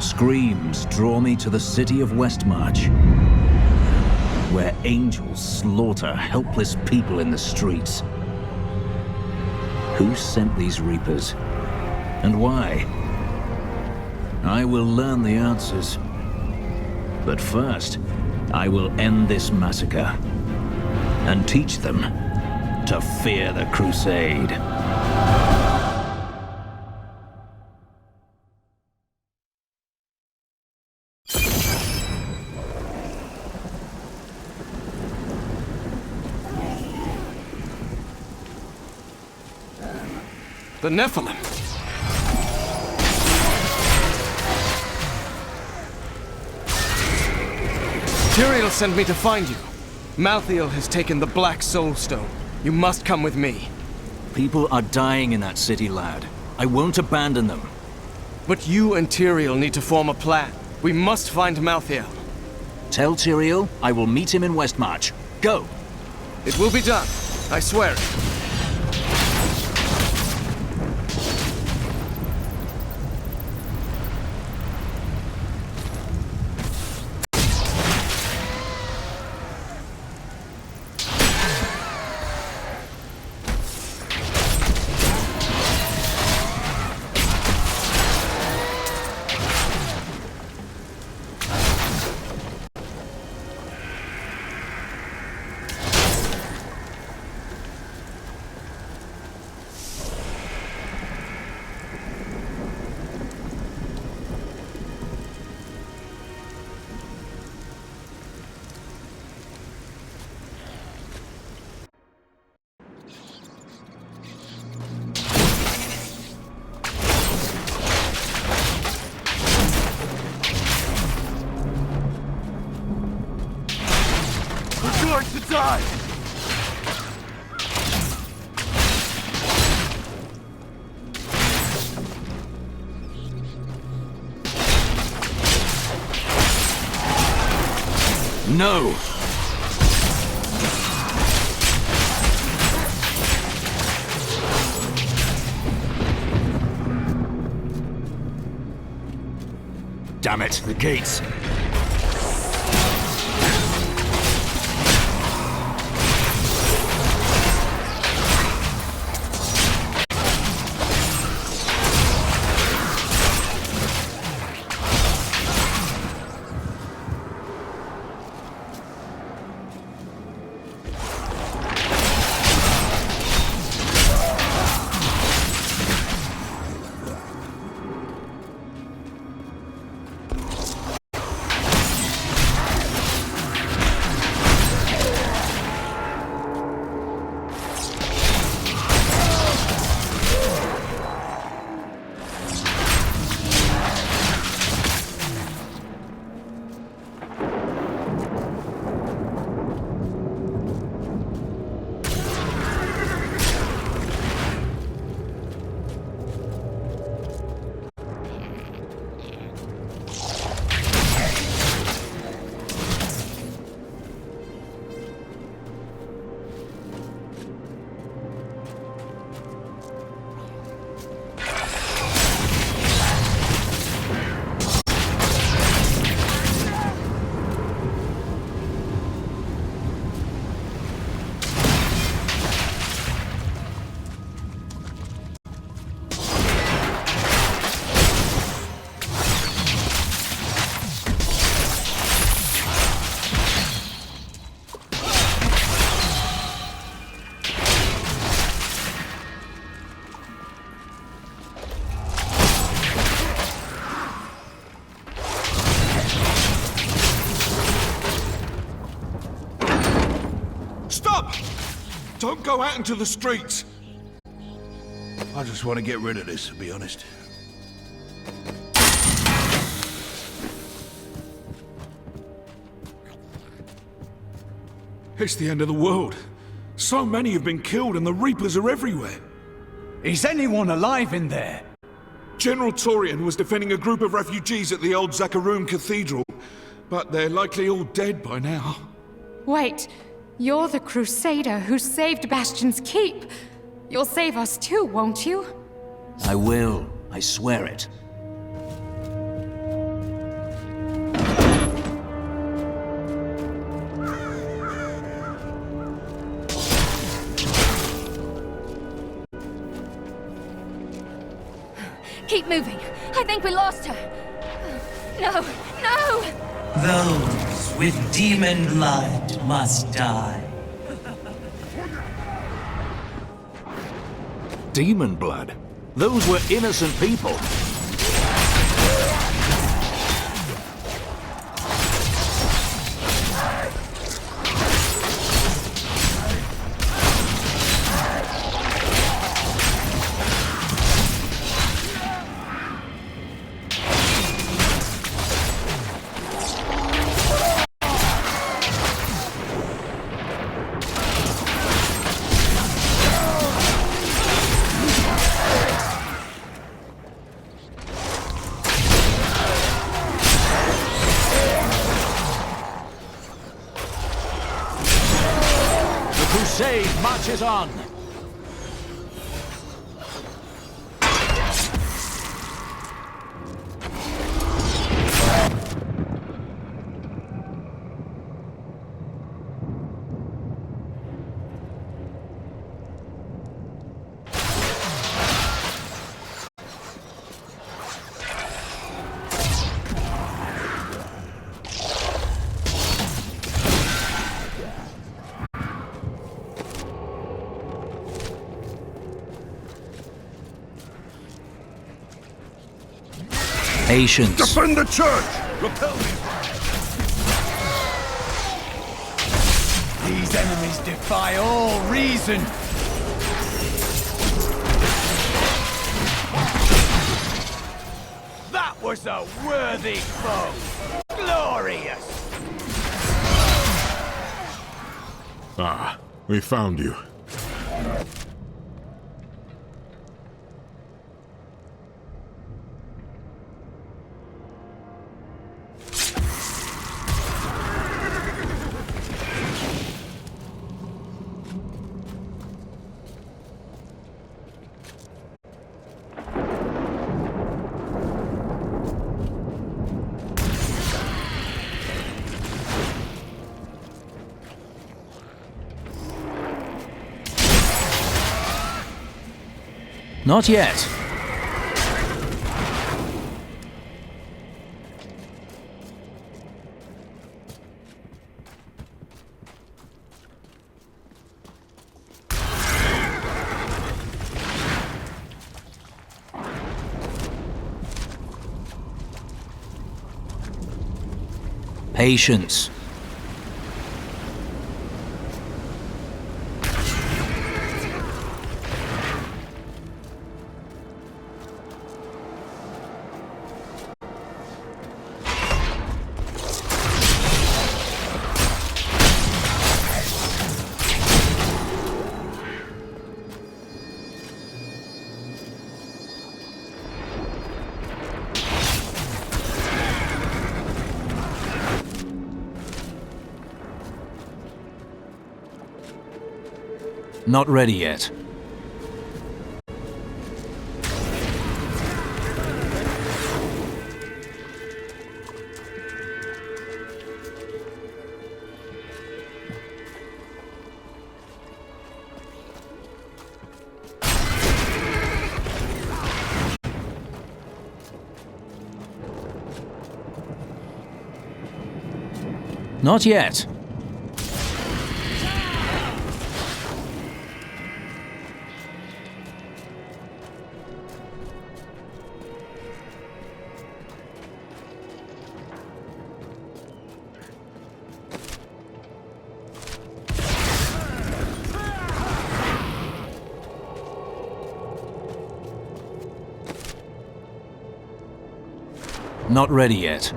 Screams draw me to the city of Westmarch, where angels slaughter helpless people in the streets. Who sent these reapers? And why? I will learn the answers. But first, I will end this massacre and teach them to fear the Crusade. The Nephilim! Tyrael sent me to find you. Malthael has taken the Black Soul Stone. You must come with me. People are dying in that city, lad. I won't abandon them. But you and Tyrael need to form a plan. We must find Malthael. Tell Tyrael I will meet him in Westmarch. Go! It will be done. I swear it. Going to die! No! Damn it, the gates! go out into the streets. I just want to get rid of this, to be honest. It's the end of the world. So many have been killed and the Reapers are everywhere. Is anyone alive in there? General Torian was defending a group of refugees at the old Zakarum Cathedral, but they're likely all dead by now. Wait, you're the Crusader who saved Bastion's Keep. You'll save us too, won't you? I will. I swear it. Keep moving. I think we lost her. No, no! Those with demon blood must die. Demon blood? Those were innocent people. Crusade marches on. Patience. Defend the church! Repel me! These enemies defy all reason! That was a worthy foe! Glorious! Ah, we found you. Not yet. Patience. Not ready yet. Not yet. Not ready yet.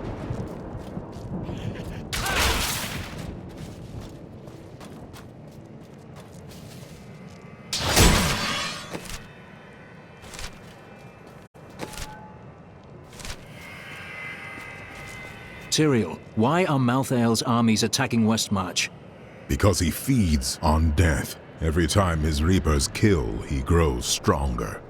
Tyrael, why are Malthael's armies attacking Westmarch? Because he feeds on death. Every time his Reapers kill, he grows stronger.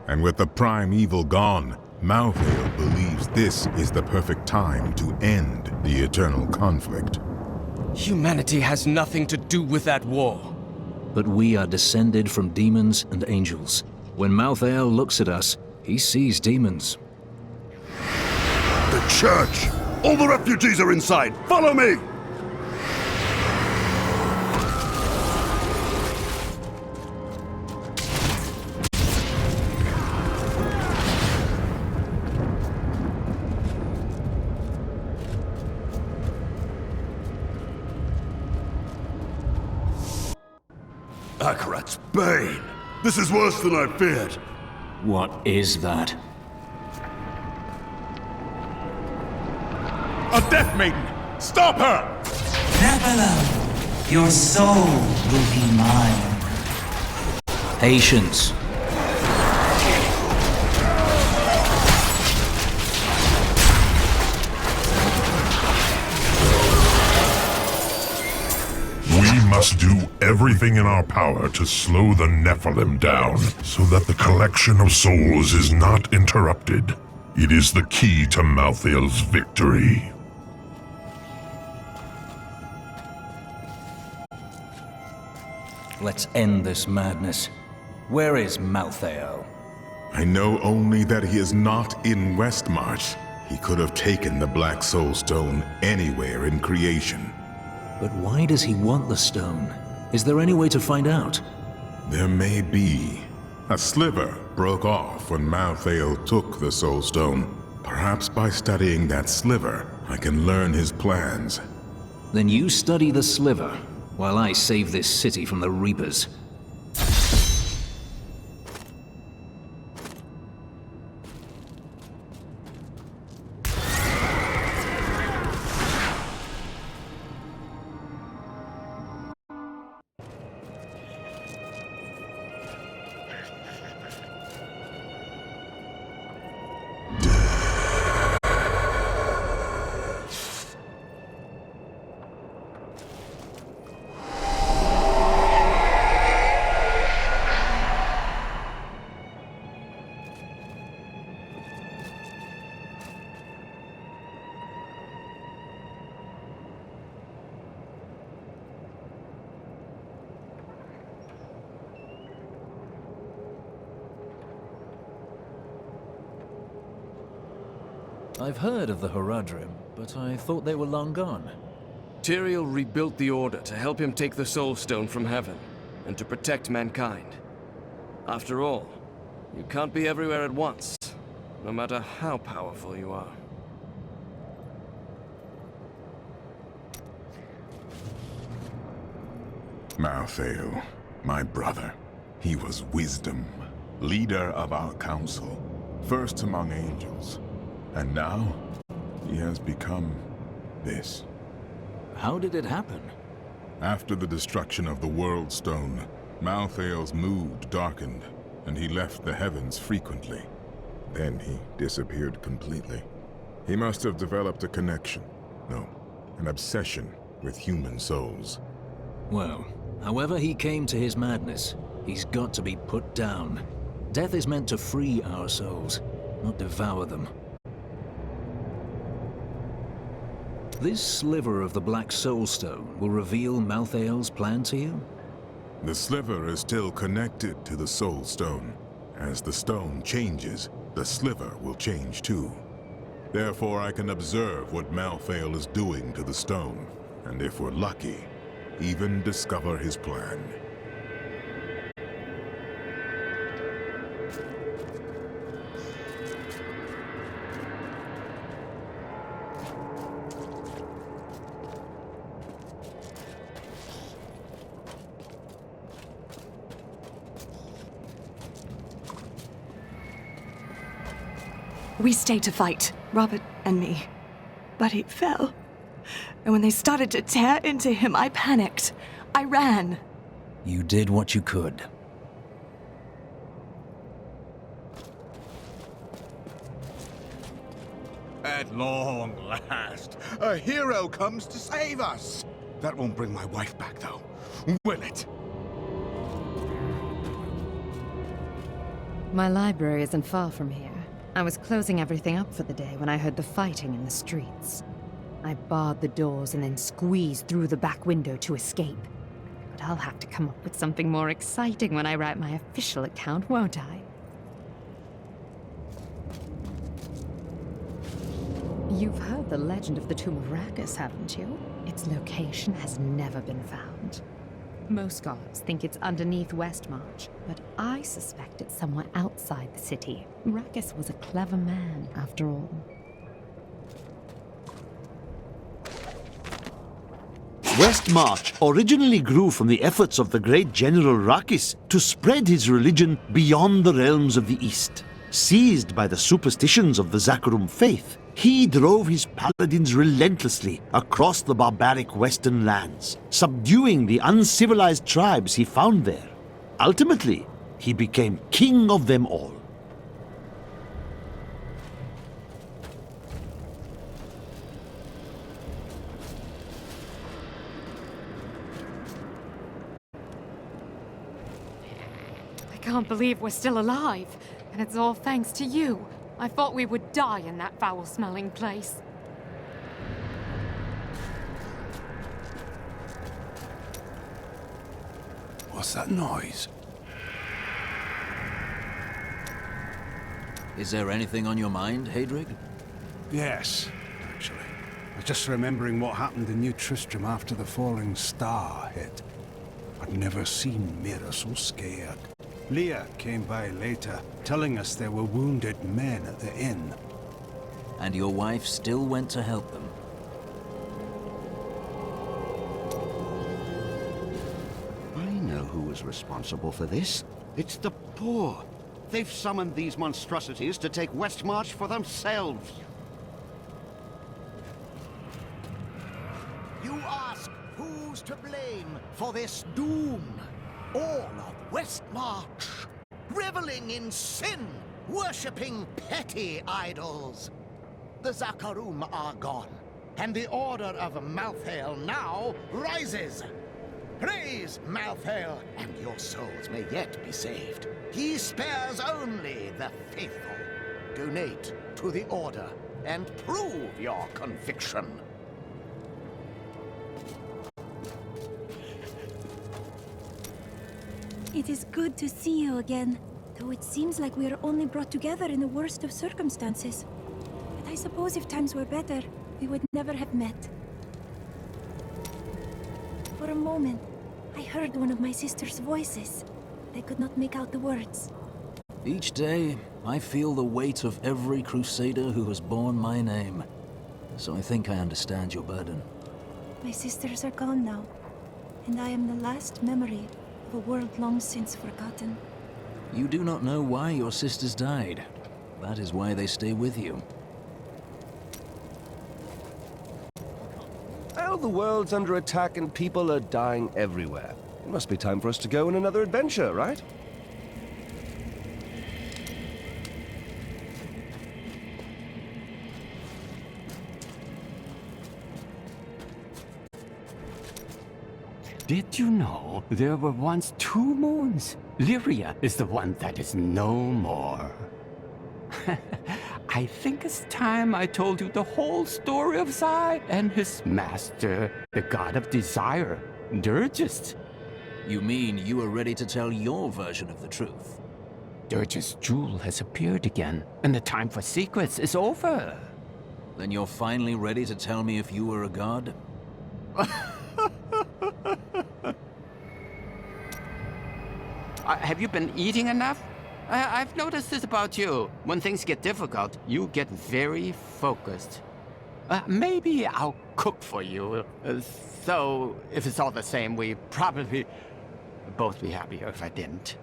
And with the prime evil gone, Malthael believes this is the perfect time to end the eternal conflict. Humanity has nothing to do with that war. But we are descended from demons and angels. When Malthael looks at us, he sees demons. The church! All the refugees are inside! Follow me! Akarat's Bane! This is worse than I feared! What is that? A Death Maiden! Stop her! Nephilim, your soul will be mine. Patience. We must do everything in our power to slow the Nephilim down, so that the collection of souls is not interrupted. It is the key to Malthael's victory. Let's end this madness. Where is Malthael? I know only that he is not in Westmarch. He could have taken the Black Soul Stone anywhere in creation. But why does he want the stone? Is there any way to find out? There may be. A sliver broke off when Malthael took the Soul Stone. Perhaps by studying that sliver, I can learn his plans. Then you study the sliver, while I save this city from the Reapers. I've heard of the Horadrim, but I thought they were long gone. Tyrael rebuilt the Order to help him take the Soul Stone from heaven, and to protect mankind. After all, you can't be everywhere at once, no matter how powerful you are. Malthael, my brother. He was wisdom, leader of our council, first among angels. And now, he has become this. How did it happen? After the destruction of the World Stone, Malthael's mood darkened, and he left the heavens frequently. Then he disappeared completely. He must have developed a connection, no, an obsession with human souls. Well, however he came to his madness, he's got to be put down. Death is meant to free our souls, not devour them. This sliver of the Black Soul Stone will reveal Malthael's plan to you? The sliver is still connected to the Soul Stone. As the stone changes, the sliver will change too. Therefore, I can observe what Malthael is doing to the stone, and if we're lucky, even discover his plan. We stay to fight. Robert, and me. But he fell. And when they started to tear into him, I panicked. I ran. You did what you could. At long last, a hero comes to save us. That won't bring my wife back, though, will it? My library isn't far from here. I was closing everything up for the day when I heard the fighting in the streets. I barred the doors and then squeezed through the back window to escape. But I'll have to come up with something more exciting when I write my official account, won't I? You've heard the legend of the Tomb of Rakus, haven't you? Its location has never been found. Most scholars think it's underneath Westmarch, but I suspect it's somewhere outside the city. Rakus was a clever man, after all. Westmarch originally grew from the efforts of the great General Rakis to spread his religion beyond the realms of the East. Seized by the superstitions of the Zakarum faith, he drove his paladins relentlessly across the barbaric western lands, subduing the uncivilized tribes he found there. Ultimately, he became king of them all. I can't believe we're still alive, and it's all thanks to you. I thought we would die in that foul-smelling place. What's that noise? Is there anything on your mind, Hadrig? Yes, actually. I was just remembering what happened in New Tristram after the falling star hit. I'd never seen Mira so scared. Leah came by later, telling us there were wounded men at the inn. And your wife still went to help them? I know who was responsible for this. It's the poor. They've summoned these monstrosities to take Westmarch for themselves. You ask who's to blame for this doom? All of Westmarch, reveling in sin, worshipping petty idols. The Zakarum are gone, and the Order of Malthael now rises. Praise Malthael, and your souls may yet be saved. He spares only the faithful. Donate to the Order, and prove your conviction. It is good to see you again, though it seems like we are only brought together in the worst of circumstances. But I suppose if times were better, we would never have met. For a moment, I heard one of my sister's voices. I could not make out the words. Each day, I feel the weight of every crusader who has borne my name. So I think I understand your burden. My sisters are gone now, and I am the last memory of a world long since forgotten. You do not know why your sisters died. That is why they stay with you. Well, the world's under attack and people are dying everywhere. It must be time for us to go on another adventure, right? Did you know there were once 2 moons? Lyria is the one that is no more. I think it's time I told you the whole story of Zai and his master, the god of desire, Dirgist. You mean you are ready to tell your version of the truth? Dirge's jewel has appeared again, and the time for secrets is over. Then you're finally ready to tell me if you were a god? Have you been eating enough? I've noticed this about you. When things get difficult, you get very focused. Maybe I'll cook for you. So, if it's all the same, we probably both be happier if I didn't.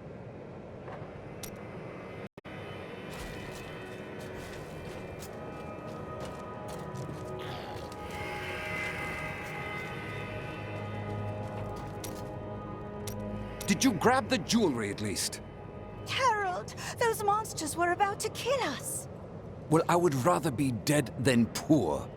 Did you grab the jewelry at least? Harold, those monsters were about to kill us. Well, I would rather be dead than poor.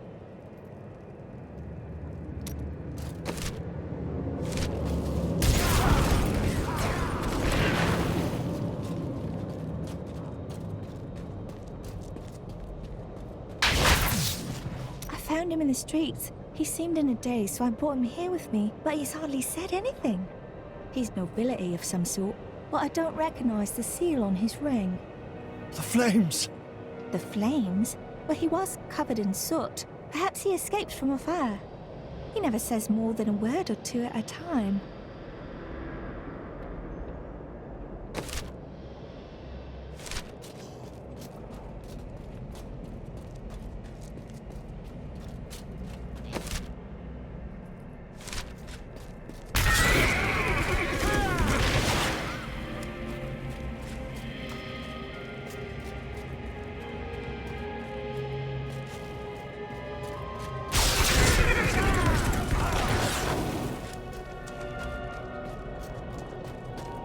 I found him in the streets. He seemed in a daze, so I brought him here with me, but he's hardly said anything. He's nobility of some sort, but I don't recognize the seal on his ring. The flames! The flames? Well, he was covered in soot. Perhaps he escaped from a fire. He never says more than a word or two at a time.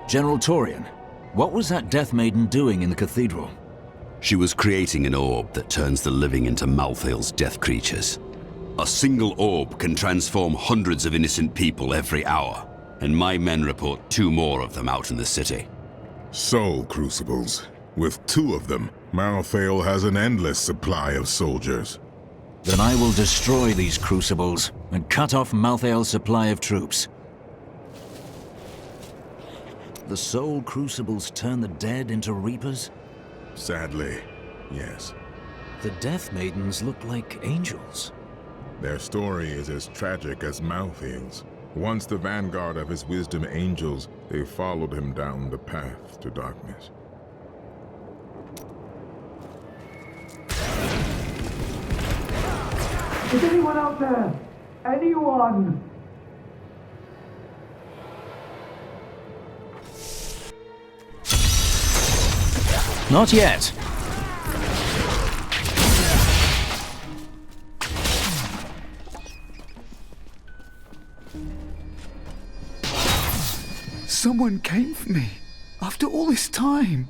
General Torian, what was that Death Maiden doing in the cathedral? She was creating an orb that turns the living into Malthael's death creatures. A single orb can transform hundreds of innocent people every hour, and my men report 2 more of them out in the city. Soul crucibles. With 2 of them, Malthael has an endless supply of soldiers. Then I will destroy these crucibles and cut off Malthael's supply of troops. The soul crucibles turn the dead into reapers? Sadly, yes. The Death Maidens look like angels. Their story is as tragic as Malthael's. Once the vanguard of his wisdom angels, they followed him down the path to darkness. Is anyone out there? Anyone? Not yet. Someone came for me. After all this time.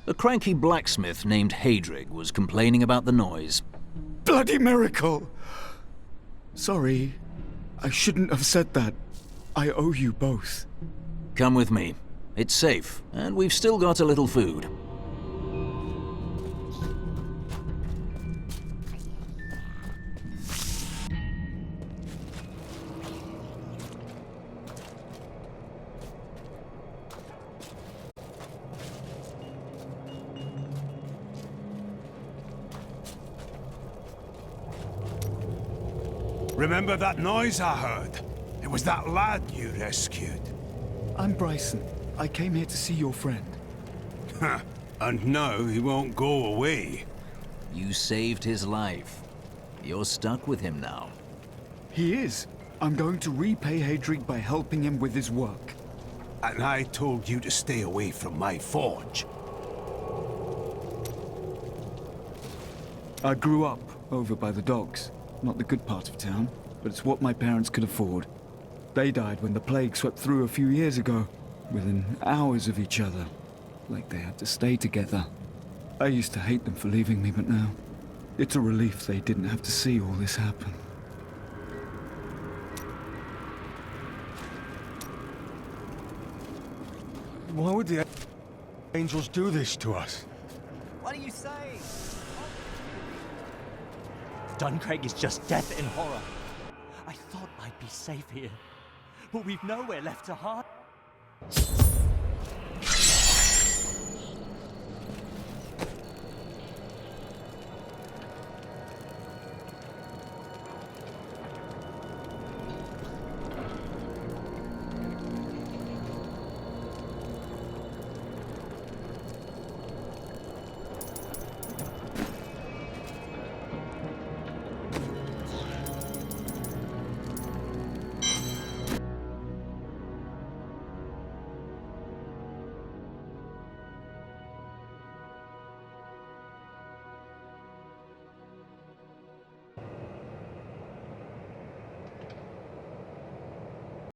A cranky blacksmith named Hadrig was complaining about the noise. Bloody miracle! Sorry, I shouldn't have said that. I owe you both. Come with me. It's safe, and we've still got a little food. Remember that noise I heard? It was that lad you rescued. I'm Bryson. I came here to see your friend. And now he won't go away. You saved his life. You're stuck with him now. He is. I'm going to repay Hadrig by helping him with his work. And I told you to stay away from my forge. I grew up over by the docks. Not the good part of town, but it's what my parents could afford. They died when the plague swept through a few years ago, within hours of each other, like they had to stay together. I used to hate them for leaving me, but now, it's a relief they didn't have to see all this happen. Why would the angels do this to us? What do you say? Duncraig is just death in horror. I thought I'd be safe here, but we've nowhere left to hide.